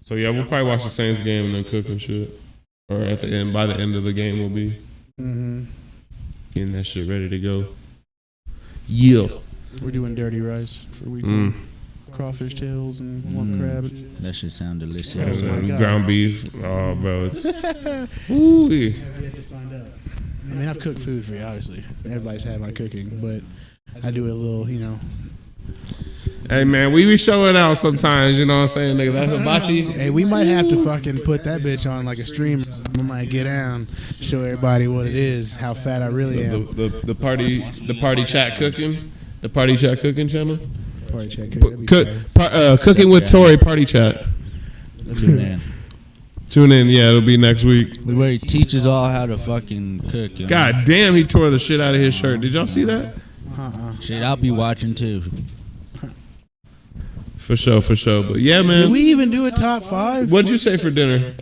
so yeah, we'll probably watch the Saints game and then cook and shit. Or at the end, by the end of the game, we'll be Mm-hmm. getting that shit ready to go. Yeah. We're doing dirty rice for week Mm. 1. Crawfish tails and one crab. That should sound delicious. Oh my God. Ground beef. Oh, bro, it's. Ooh. I mean, I've cooked food for you, obviously. Everybody's had my cooking, but I do it a little, Hey man, we be showing out sometimes. You know what I'm saying, nigga? That's hibachi. Hey, we might have to fucking put that bitch on like a stream. I might get down, show everybody what it is, how fat I really am. The party chat cooking. The party chat cooking channel. Party check. That'd be Cook, fire. cooking with Tori party chat. Tune in. Tune in. Yeah, it'll be next week. Where he teaches all how to fucking cook. You know? God damn, he tore the shit out of his shirt. Did y'all see that? Shit, I'll be watching too. For sure. But yeah, Did man. we even do a top 5? What'd you say for dinner?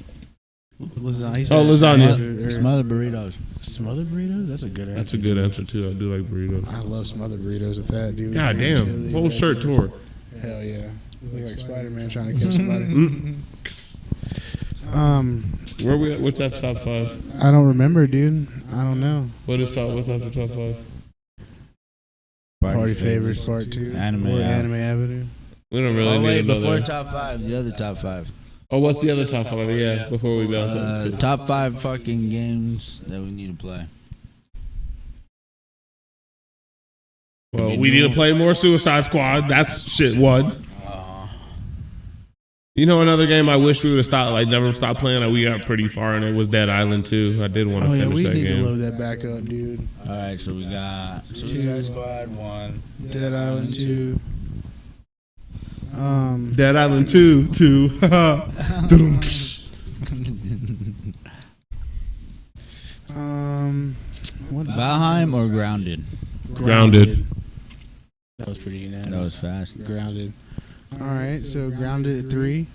Lasagna. Oh, lasagna. Smothered burritos. Smothered burritos? That's a good answer. That's a good answer too. I do like burritos. I love smothered burritos with that, dude. God Green damn, chili, whole that shirt shit. tore. Hell yeah. Look like Spider-Man trying to catch somebody. Where we at? What's that top 5? I don't remember, dude. I don't know. What's after top 5? Party favorites part 2. Anime or Ave. Anime Avenue. We don't really Oh need wait, before another. top 5, the other top 5. Oh, what's the other top 5? Yeah, before we go. Top 5 fucking games that we need to play. Well, we need to play more Suicide Squad. That's shit 1. You know, another game I wish we would have stopped, like never stopped playing. Like, we got pretty far in it was Dead Island 2. I did want to Oh yeah, finish we that need to game. load that back up, dude. Alright, so we got Suicide Squad 1. Dead Island 2. Dead Island 2. What Valheim or Grounded? Grounded. That was pretty unanimous. That was fast. Grounded. All right, so Grounded at 3.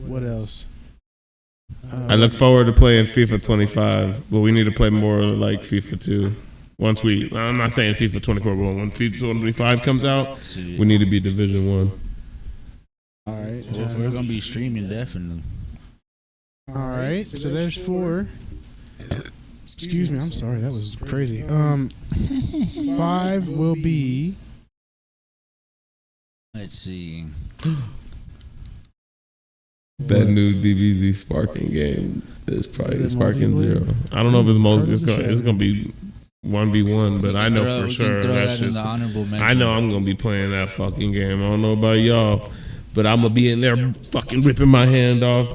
What else? I look forward to playing FIFA 25, but we need to play more like FIFA 2. I'm not saying FIFA 24, but when FIFA 25 comes out, we need to be Division 1. All right. Well, if we're gonna be streaming, definitely. All right. So there's 4. Excuse me. I'm sorry. That was crazy. 5 will be. Let's see. That new DBZ Sparking game is probably Is it Sparking multiplayer? 0. I don't know if it's Cards or it's gonna be 1v1, but I know Throw- for we sure can throw that that in shit's. the honorable mention. I know I'm gonna be playing that fucking game. I don't know about y'all, but I'm gonna be in there fucking ripping my hand off,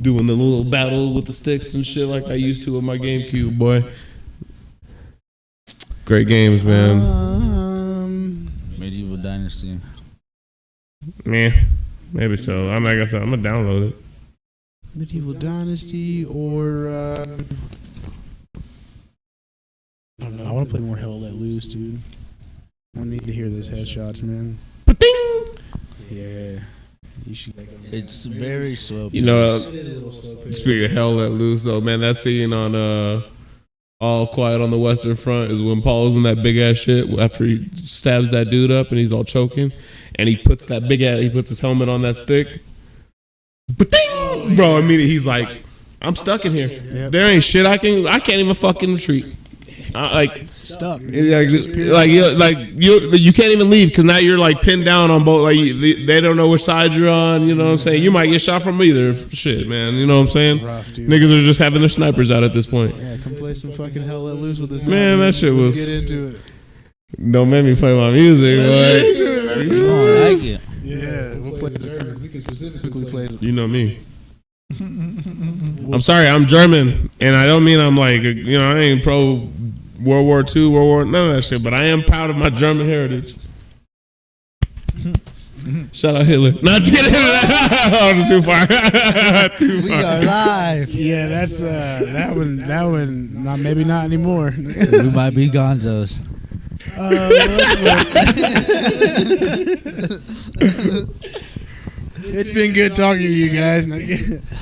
doing the little battle with the sticks and shit like I used to with my GameCube, boy. Great games, man. Medieval Dynasty. Man, maybe so. I'm like I said, I'm gonna download it. Medieval Dynasty or. I don't know. I want to play more Hell Let Loose, dude. I need to hear those headshots, man. Ba-ding! Yeah. You should. It's very slow. You know, speaking of Hell Let Loose, though, man, that scene on All Quiet on the Western Front is when Paul's in that big ass shit after he stabs that dude up and he's all choking, and he puts his helmet on that stick. Ba-ding! Bro, immediately he's like, I'm stuck in here. Yep. There ain't shit I can't even fucking retreat. Stuck. You can't even leave because now you're like pinned down on both. Like they don't know which side you're on. You know what I'm saying? You might get shot from either. Shit, man. You know what I'm saying? Rough, dude. Niggas are just having their snipers out at this point. Yeah, come play some fucking Hell Let Loose with this. Man, that shit Let's was- get into it. Don't make me play my music, boy. I like it. Yeah, we'll play the we can specifically play. You know me. I'm sorry, I'm German, and I don't mean I'm like, I ain't pro World War II, none of that shit, but I am proud of my German heritage. Shout out Hitler. Not just kidding. Oh, too far. Too We far. are live. Yeah, that's that one. Not maybe not anymore. We might be gonzos. It's been good talking to you guys.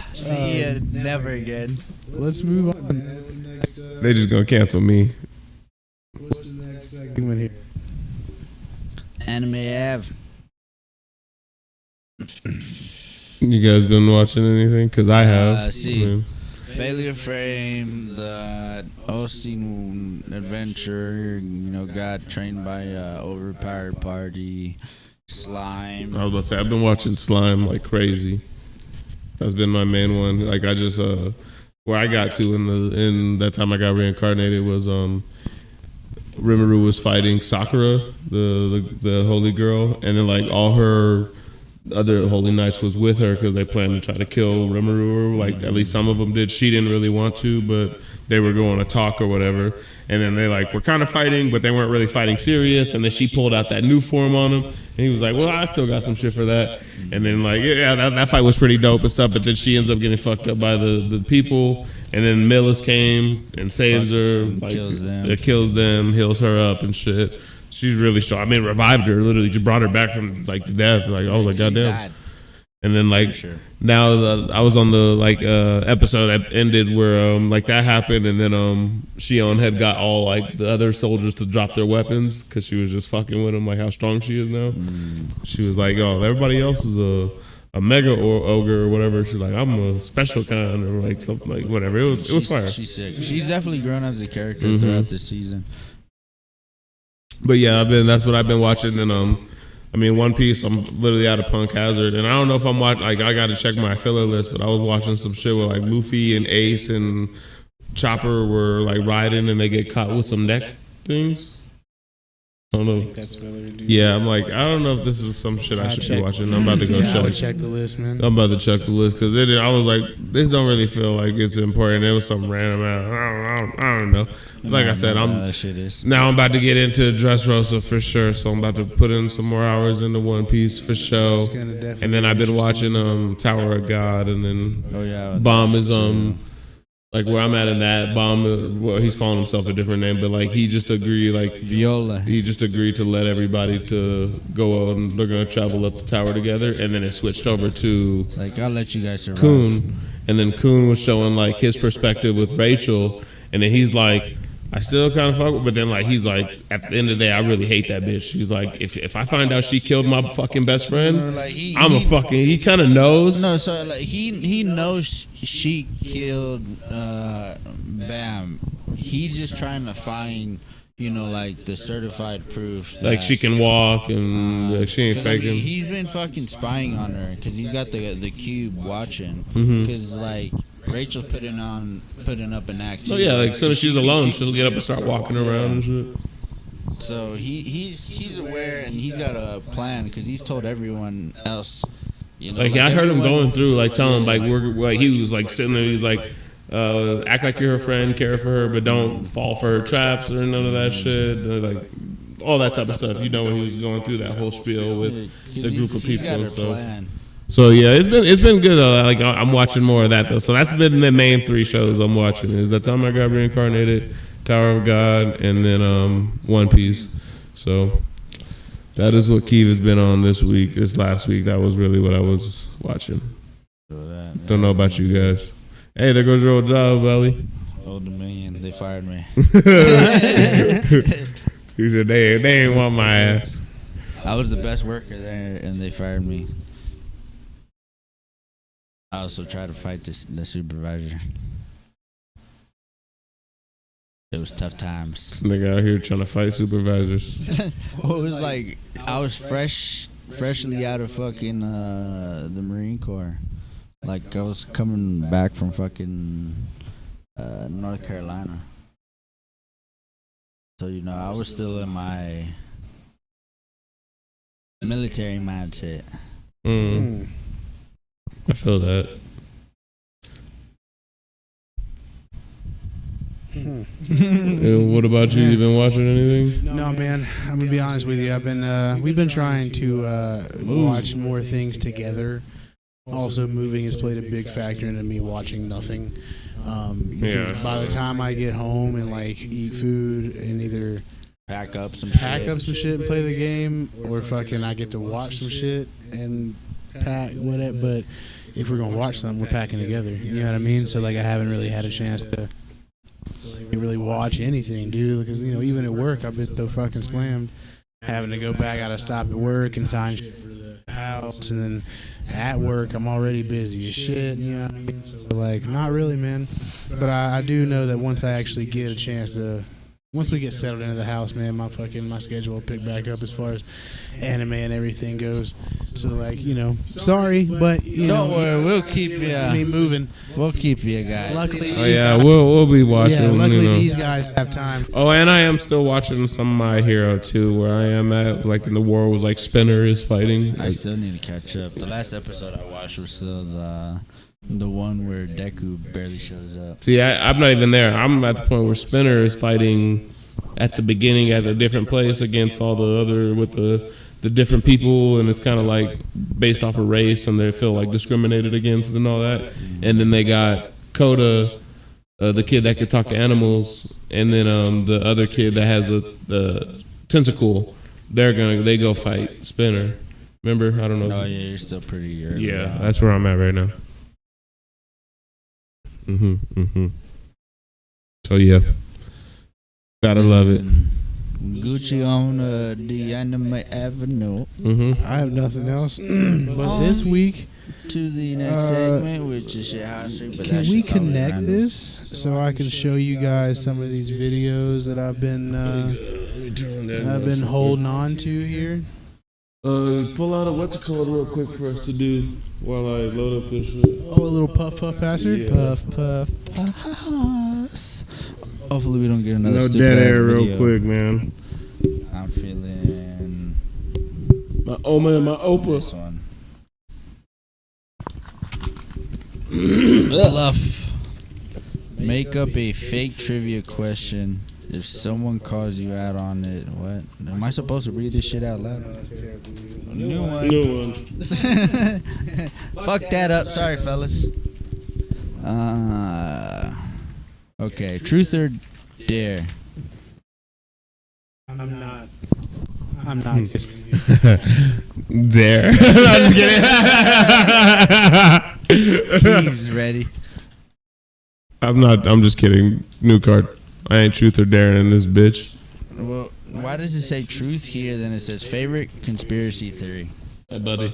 See you never again. Let's move on. They just gonna cancel me. What's the next segment here? Anime Ave. You guys been watching anything? Cause I have. See. Failure Frame, the Ocean Adventure, got trained by Overpowered Party, Slime. I was about to say I've been watching Slime like crazy. That's been my main one. Like I just where I got to in that time I got reincarnated was Rimuru was fighting Sakura, the holy girl, and then like all her other holy knights was with her because they planned to try to kill Rimuru. Like at least some of them did. She didn't really want to, but they were going to talk or whatever. And then they were kind of fighting, but they weren't really fighting serious. And then she pulled out that new form on him, and he was like, "Well, I still got some shit for that." And then that fight was pretty dope and stuff. But then she ends up getting fucked up by the people. And then Millis came and saves her, kills them, heals her up and shit. She's really strong. I mean, revived her, literally just brought her back from the death. Like I was like, goddamn. And then now I was on the episode that ended where that happened, and then Shion had got all the other soldiers to drop their weapons because she was just fucking with them, like how strong she is now. She was like, "Oh, everybody else is a mega ogre or whatever." She's like, "I'm a special kind," or something whatever. It was fire. She's sick. She's definitely grown as a character throughout this season. But yeah, that's what I've been watching, and One Piece. I'm literally out of Punk Hazard, and I don't know if I'm watching. I got to check my filler list, but I was watching some shit where Luffy and Ace and Chopper were riding, and they get caught with some neck things. I don't know. That's filler, dude. Yeah, I'm I don't know if this is some shit I should be watching. I'm about to go I check. would check the list, man. I'm about to check the list because I was like, this don't really feel like it's important. It was some random. I don't know. Like I said, now I'm about to get into Dressrosa for sure. So I'm about to put in some more hours into One Piece for sure. And then I've been watching Tower of God, and then Bomb is where I'm at in that Bomb. Well, he's calling himself a different name, but he just agreed Viola. He just agreed to let everybody to go out, and they're gonna travel up the tower together. And then it switched over to I'll let you guys survive. Kun, and then Kun was showing his perspective with Rachel, and then he's like, I still kind of fuck with, but then he's like, at the end of the day, I really hate that bitch. He's like, if I find out she killed my fucking best friend, he kind of knows. No, so he knows she killed Bam. He's just trying to find, the certified proof. She can walk and she ain't faking. He's been fucking spying on her because he's got the cube watching. Because Rachel's putting up an act. So yeah, as soon as she's alone, she'll get up and start walking around and shit. So he's aware, and he's got a plan because he's told everyone else. I heard him going through telling he was sitting there. He was like, act like you're her friend, care for her, but don't fall for her traps or none of that shit. All that type of stuff. When he was going through that whole spiel with the group of people and stuff. Plan. So yeah, it's been good. I'm watching more of that though. So that's been the main 3 shows I'm watching. Is That Time I Got Reincarnated, Tower of God, and then One Piece. So that is what Keith has been on this last week. That was really what I was watching. Don't know about you guys. Hey, there goes your old job, Belly. Old Dominion, they fired me. He said they ain't want my ass. I was the best worker there, and they fired me. I also tried to fight the supervisor. It was tough times. This nigga out here trying to fight supervisors. Well, it was I was freshly out of fucking the Marine Corps. I was coming back from fucking North Carolina. So I was still in my military mindset. I feel that. And what about you? You been watching anything? No, man. I'm gonna be honest with you. We've been trying to watch more things together. Also, moving has played a big factor into me watching nothing. Because by the time I get home and like eat food and either Pack up some shit and play the game, or fucking I get to watch some shit and pack whatever. But if we're gonna watch something, we're packing together. You know what I mean? So like I haven't really had a chance to really watch anything, dude. Because even at work, I've been so fucking slammed, having to go back. Gotta stop at work and sign shit for the house, and then at work I'm already busy as shit. You know what I mean? So like, not really, man. But I do know that once I actually get a chance to. Once we get settled into the house, man, my schedule will pick back up as far as anime and everything goes. So like, sorry, but Don't worry, we'll keep you. me moving. We'll keep you, guys. Luckily, Oh yeah, we'll be watching. yeah, luckily these guys have time. Oh, and I am still watching some of My Hero too, where I am at, like in the war was like Spinner is fighting. I still need to catch up. The last episode I watched was still the one where Deku barely shows up. See, I'm not even there. I'm at the point where Spinner is fighting at the beginning at a different place against all the other with the different people, and it's kind of like based off of race, and they feel like discriminated against and all that. And then they got Coda, the kid that could talk to animals, and then the other kid that has the tentacle. They go fight Spinner. Remember? I don't know. Oh yeah, you're still pretty early. Yeah, that's where I'm at right now. So yeah, gotta love it. Gucci on the Anime Avenue. I have nothing else. But this week, To the next segment, which is your house. can we connect this so I can show you guys some of these videos that I've been holding on to here? Pull out what's it called real quick for us to do while I load up this shit. Oh, a little puff passer. Yeah. Puff pass. Hopefully we don't get another No stupid dead air video. real quick, man. I'm feeling My Oma and my this Opa. one. Bluff. Make up a fake trivia question. If someone calls you out on it, what? Am I supposed to read this shit out loud? New one. New one. Fuck that up. Sorry, fellas. Okay. Truth or dare? I'm not. Dare. I'm just kidding. He's ready. I'm not. I'm just kidding. New card. I ain't truth or daring in this bitch. Well, why does it say truth here? Then it says favorite conspiracy theory. Hey, buddy.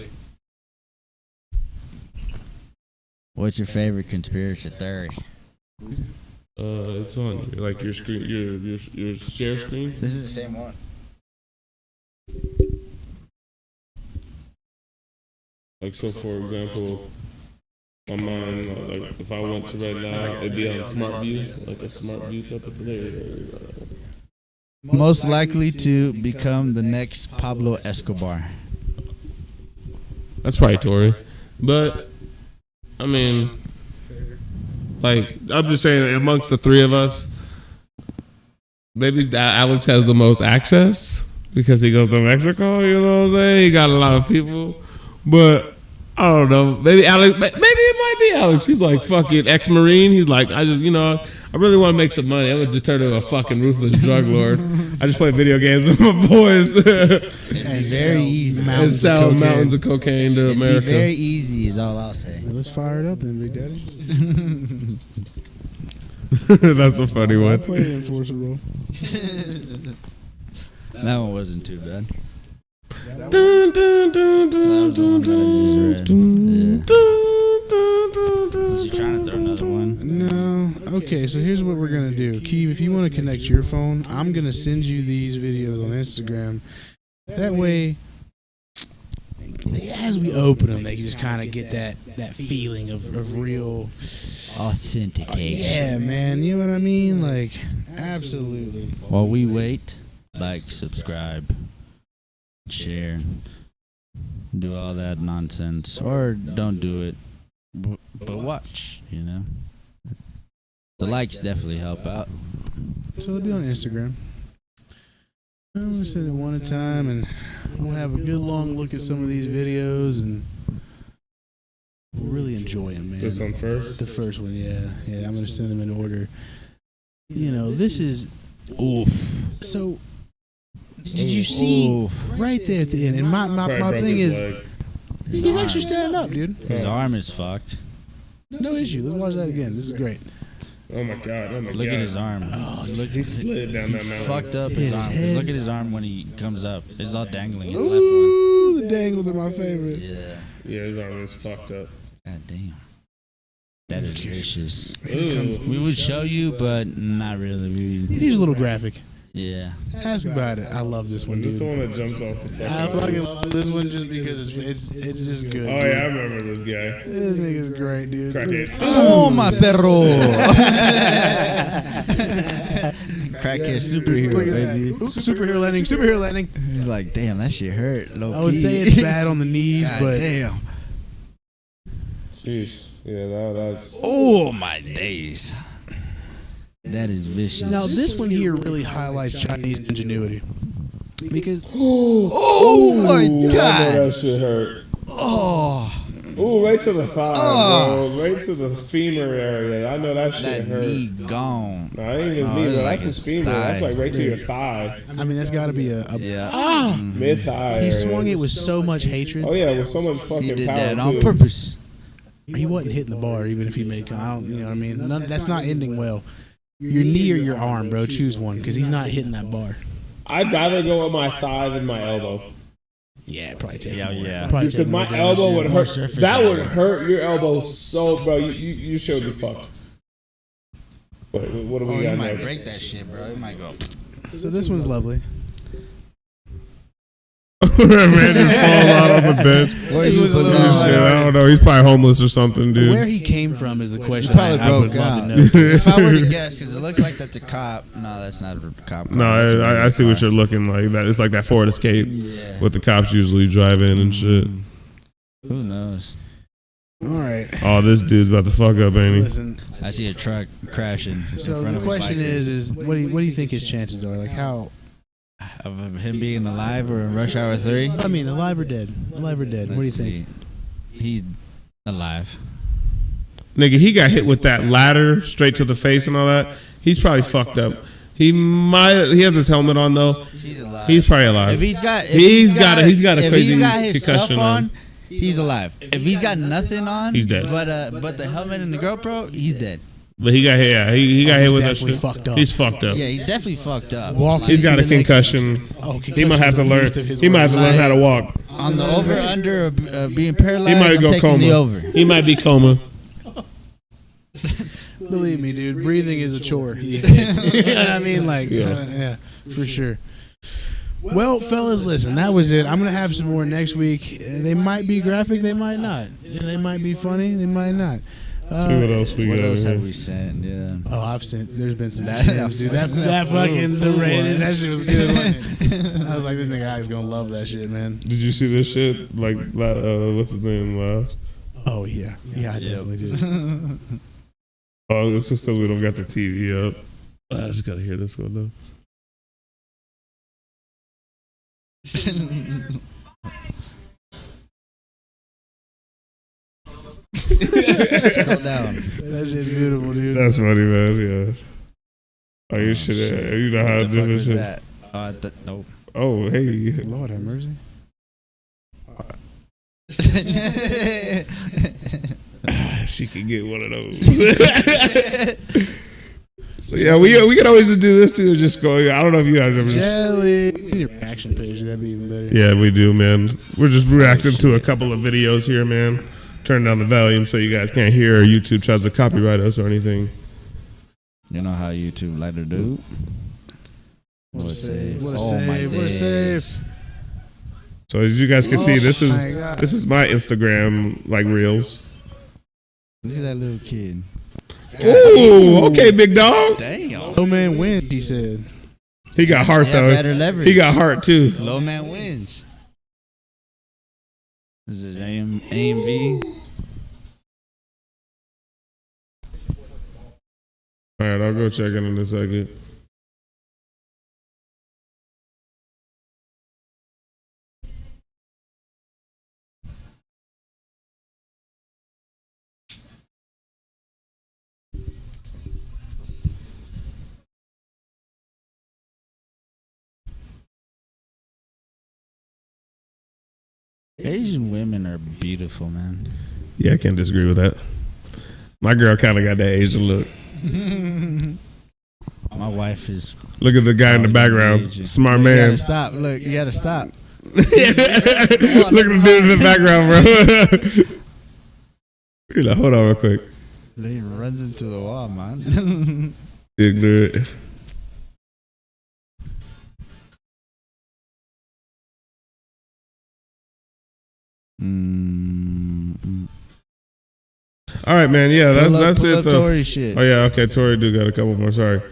What's your favorite conspiracy theory? It's on like your screen, your share screen. This is the same one. Like so, for example, on mine, like if I went to right now, it'd be on Smart View, like a Smart View type of thing. Most likely to become the next Pablo Escobar. That's probably Tory, but I mean, like I'm just saying, amongst the three of us, maybe Alex has the most access because he goes to Mexico. You know what I'm saying? He got a lot of people, but I don't know. Maybe Alex. Maybe it might be Alex. He's like fucking ex-Marine. He's like, I really want to make some money. I'm gonna just turn into a fucking ruthless drug lord. I just play video games with my boys And very easy. and sell mountains of cocaine to America. Very easy is all I'll say. Let's fire it up then, Big Daddy. That's a funny I one. played an enforcer role. That one wasn't too bad. Dun, dun, dun, That dun, was the one that I just read. Yeah. Was you trying to throw another one? No. Okay, so here's what we're going to do. Keeve, if you want to connect your phone, I'm going to send you these videos on Instagram. That way, as we open them, they can just kind of get that feeling of real authenticate. Yeah, man. You know what I mean? Like, absolutely. While we wait, like, subscribe, share, do all that nonsense, or don't do it, but watch. You know, the likes definitely help out. So they'll be on Instagram. I'm gonna send it one at a time, and we'll have a good long look at some of these videos, and we'll really enjoy them, man. This one first? The first one, yeah. I'm gonna send them in order. You know, this is. So, did you see right there at the end? And my thing is, he's actually standing up, dude. His arm is fucked. No issue. Let's watch that again. This is great. Oh my god! Oh my god! Look at his arm. Look, He slid down that mountain. fucked up Hit his his arm. head. Look at his arm when he comes up. It's all dangling. His left one. Ooh, the dangles are my favorite. Yeah. Yeah, his arm is fucked up. God damn. That is vicious. Ooh. We would show you, but not really. He's a little graphic. Yeah. Ask about it. I love this one, Is this the dude. one that jumps off the I fucking? fucking love this one just because it's just good. Oh yeah, I remember this guy. This nigga's great, dude. Crackhead. Oh, my perro. Crackhead superhero, Look at that. baby. Oops, superhero landing. Superhero landing. He's like, damn, that shit hurt. Low I would key. say it's bad on the knees, God but damn. Jeez. Yeah, that's. Oh, my days. That is vicious. now this one here really highlights Chinese ingenuity because Oh, my Ooh, I know God. that shit hurt. Oh, Ooh, right to the thigh, bro. Right to the femur area. I know that shit that hurt. knee gone. No, that ain't his Oh, knee, it's bro. like That's his his femur. That's thigh. like right to your thigh, I mean that's got to be a Yeah. mid thigh. he swung it with so much hatred. Oh yeah, with so much He fucking did power that on too. purpose. He wasn't hitting the bar even if he made. I don't, you know what I mean? That's not ending well. Your knee or your arm, bro. Choose one because he's not hitting that bar. I'd rather go with my thigh than my elbow. Yeah, probably take Yeah, more. yeah. Probably Because take my more damage, elbow dude. would More hurt. surface That area. would hurt your elbow so, bro. You should be fucked. What do we got next? that shit, bro. It might go. So this one's lovely. Man just falls out on the bench. This was a little Shit, I don't know. He's probably homeless or something, dude. Where he came from is the question. Probably I would broke love out. to know. If I were to guess, because it looks like that's a cop. No, that's not a cop. car. No, That's a I see what car. you're looking like. That it's like that Ford Escape Yeah. what the cops usually drive in and shit. Who knows? All right. Oh, this dude's about to fuck up, ain't he? Listen. I see a truck crashing. in So front the of a question biker. is what do you think his chances are? Like how? Of him being alive or in Rush Hour 3? I mean, alive or dead? Alive or dead? What do you think? He's alive. Nigga, he got hit with that ladder straight to the face and all that. He's probably fucked up. He has his helmet on though. He's alive. He's probably alive. If he's got, He's got a if crazy he's got his concussion stuff on. he's alive. If he's got nothing on, He's dead. But the helmet and the GoPro, he's dead. But he got hit. Yeah, he got hit He's with that definitely shit. fucked up. He's fucked up. Yeah, he's definitely fucked up. Walking He's got a to the next- concussion. Oh, He might have to concussion's the learn. least of his He might have to worries. learn how to walk. On the over under of being paralyzed, He might I'm go taking coma. the over. He might be coma. Believe me, dude. Breathing is a chore these days. You know what I mean? Like, yeah, for sure. Well, fellas, listen. That was it. I'm gonna have some more next week. They might be graphic. They might not. They might be funny. They might not. See what else we What got else here. have we sent? Yeah. Oh, I've sent. There's been some gems, dude. That fucking the rated. That shit was good. Wasn't it? I was like, this nigga Alex gonna love that shit, man. Did you see this shit? Like, what's his name? Oh yeah, I definitely did. Oh, it's just because we don't got the TV up. I just gotta hear this one though. Scroll down. That shit's beautiful, dude. That's funny, man. Yeah. Oh, you should. You know how to What the do fuck this was shit. that? No. Oh, hey. Lord have mercy. She can get one of those. So yeah, we can always just do this too. Just go. I don't know if you guys ever. Jelly. We need a reaction page. That'd be even better. Yeah, we do, man. We're just reacting to a couple of videos here, man. Turn down the volume so you guys can't hear, or YouTube tries to copyright us or anything. You know how YouTube like to do? What a What save. What a Oh, my save. What a days. save. So as you guys can see, this my is God. my Instagram like reels. Look at that little kid. Ooh, okay, big dog. Damn. Low man wins, he said. He got heart Yeah, though. better leverage. He got heart too. Low man wins. This is AMV. All right, I'll go check in a second. Asian women are beautiful, man. Yeah, I can't disagree with that. My girl kind of got that Asian look. My wife is. Look at the guy in the background. Asian. Smart You man. gotta stop. Look, you gotta stop. Look at the dude in the background, bro. You're like, hold on real quick. He runs into the wall, man. Ignorant. All right, man. Yeah, that's it, though. Tory shit. Oh, yeah. Okay, Tori do got a couple more. Sorry.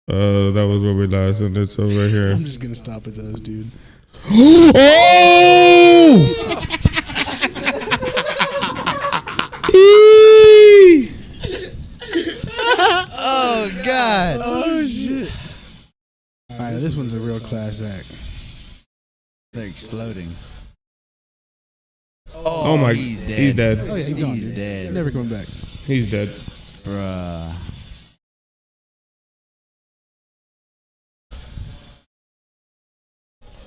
That was where we last, and it's over here. I'm just gonna stop at those, dude. Oh! Oh God. Oh shit! All right, this one's a real class act. They're exploding. Oh my! He's dead. He's dead. Oh yeah, he's gone. He's Dude. dead. Never coming back. He's dead. Bruh.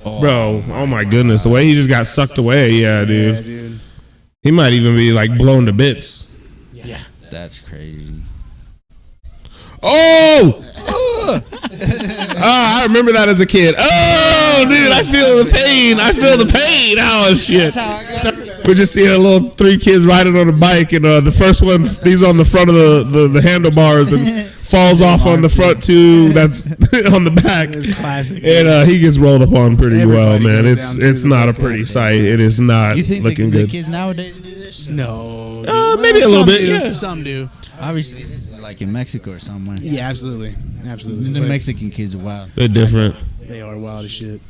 Bro, oh my goodness, the way he just got sucked away, yeah, Yeah, dude. dude. He might even be like blown to bits. Yeah. That's crazy. Oh! I remember that as a kid. Oh, dude, I feel the pain. I feel the pain. Oh, shit. We just see a little 3 kids riding on a bike, and the first one, he's on the front of the handlebars and falls off on the front too. That's on the back. It's classic. And he gets rolled upon pretty well, Everybody man. goes It's down to it's the not a back. pretty sight. It is not You think looking the good. kids nowadays do this? No. dude. Maybe a little some bit, do. yeah. Some do. Obviously, this is like in Mexico or somewhere. Yeah, absolutely, absolutely. The But Mexican kids are wild. They're different. they are wild as shit.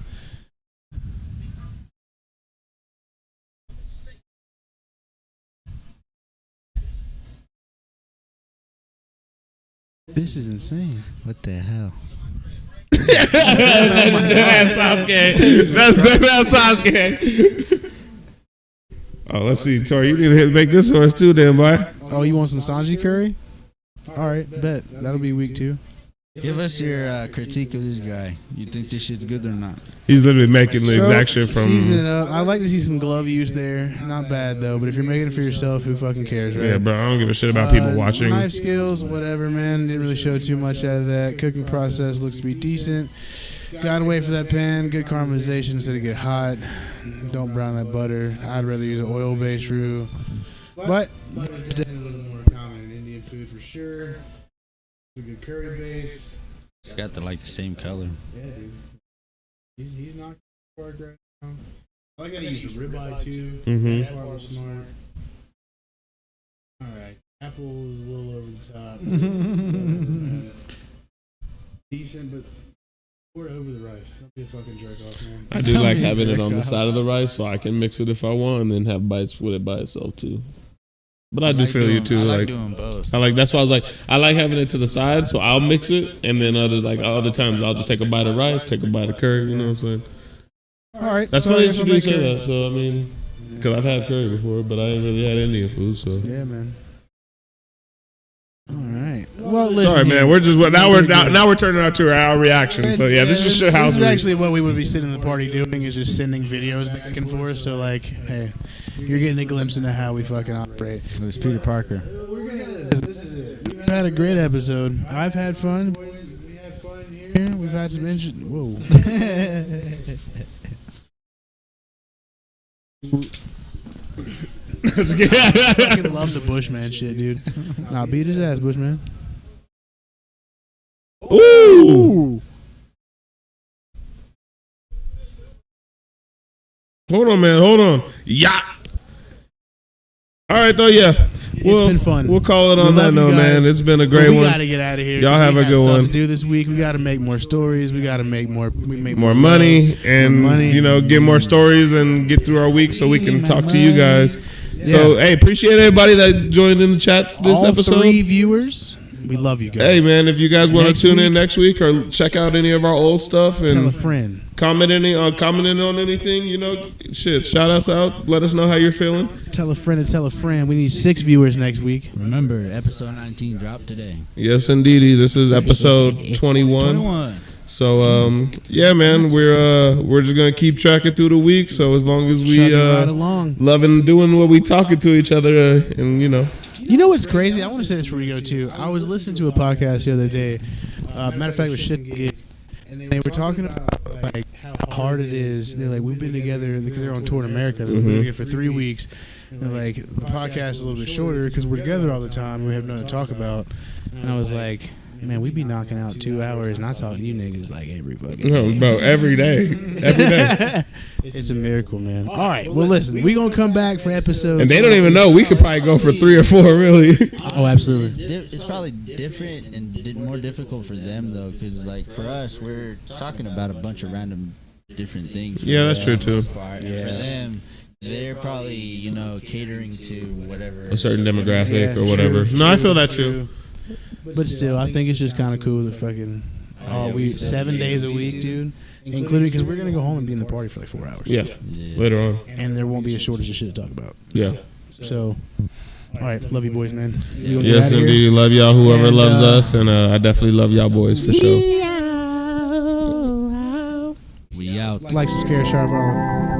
This is insane. What the hell? That's Sasuke. That's Sasuke. Oh, let's see, Tori. You need to make this horse too, then, boy. Oh, you want some Sanji curry? All right, bet that'll be week 2. Give us your critique of this guy. You think this shit's good or not? He's literally making the exact shit from. season it up. I like to see some glove use there. Not bad though, but if you're making it for yourself, who fucking cares, right? Yeah, bro. I don't give a shit about people watching. Knife skills, whatever, man. Didn't really show too much out of that. Cooking process looks to be decent. Gotta wait for that pan. Good caramelization instead of get hot. Don't brown that butter. I'd rather use an oil-based roux. But it's definitely a little more common in Indian food for sure. It's a good curry base. It's got the same color. Yeah, dude. He's not pork right now. I like how he used ribeye too. Mhm. That part was smart. All right, apple is a little over the top. Decent, but pour it over the rice. Don't be a fucking jerk off, man. I do like having it on the side of the rice, so I can mix it if I want, and then have bites with it by itself too. But I do feel you too. I like Like doing both. that's why I was like, I like having it to the side, so I'll mix it, and then other times I'll just take a bite of rice, take a bite of curry. You know what I'm saying? All right, That's so funny I that guess you I'll do make say curry. that. So I mean, because I've had curry before, but I ain't really had Indian food. So Yeah, man. All right. Well, listen. sorry, man. here. We're just now we're turning out to our reaction. So yeah, this is how This is actually what we would be sitting in the party doing, is just sending videos back and forth. So like, hey, you're getting a glimpse into how we fucking operate. It was Peter Parker. This is it. We've had a great episode. I've had fun. We had fun here. We've had some interesting. Whoa. I fucking love the Bushman shit, dude. Nah, beat his ass, Bushman. Ooh. Hold on, man. Hold on. Yeah. All right, though. Yeah. been fun. We'll call it We on that love you note, man. guys. It's been a But great we one. gotta get out of here. Y'all 'cause have we a got good stuff one. to do this week. We gotta make more stories. We gotta make more. We make More money and money. get more stories and get through our week so we can talk to you guys. So Yeah. hey, appreciate everybody that joined in the chat this All episode. 3 viewers. We love you guys. Hey man, if you guys want to Next tune in week- next week or check out any of our old stuff Tell a and friend. commenting on anything, shout us out. Let us know how you're feeling. Tell a friend and tell a friend. We need 6 viewers next week. Remember, episode 19 dropped today. Yes, indeedy. This is episode 21. 21. So yeah, man, we're just gonna keep tracking through the week. So as long as we Chugging right along. loving doing what we talking to each other, and You know what's crazy? I want to say this before we go too. I was listening to a podcast the other day. Matter of fact, it was shit. And they were talking about like how hard it is. They're like, we've been together because they're on tour in America. They've been together for 3 weeks. And like the podcast is a little bit shorter because we're together all the time. And we have nothing to talk about. And I was like, man, we be knocking out 2 hours, and I talk to you niggas like every fucking day. bro, every day. It's a miracle, man. All right, well, listen, we gonna come back for episode. And they don't even know. We could probably go for 3 or 4, really. Oh, absolutely. It's probably different and more difficult for them though, because like for us, we're talking about a bunch of random different things. Yeah, that's true, too. And for them, they're probably catering to whatever A certain demographic Yeah, or whatever. true, No, I true, feel that too. But still, I think it's just kind of cool that fucking we 7 days a week, dude. Including because we're gonna go home and be in the party for like 4 hours. Yeah, later on. And there won't be a shortage of shit to talk about. Yeah. So, all right, love you boys, man. We gonna get Yes, outta here? indeed. Love y'all, whoever And, loves us, and I definitely love y'all boys for sure. We out. Like, subscribe, share, follow.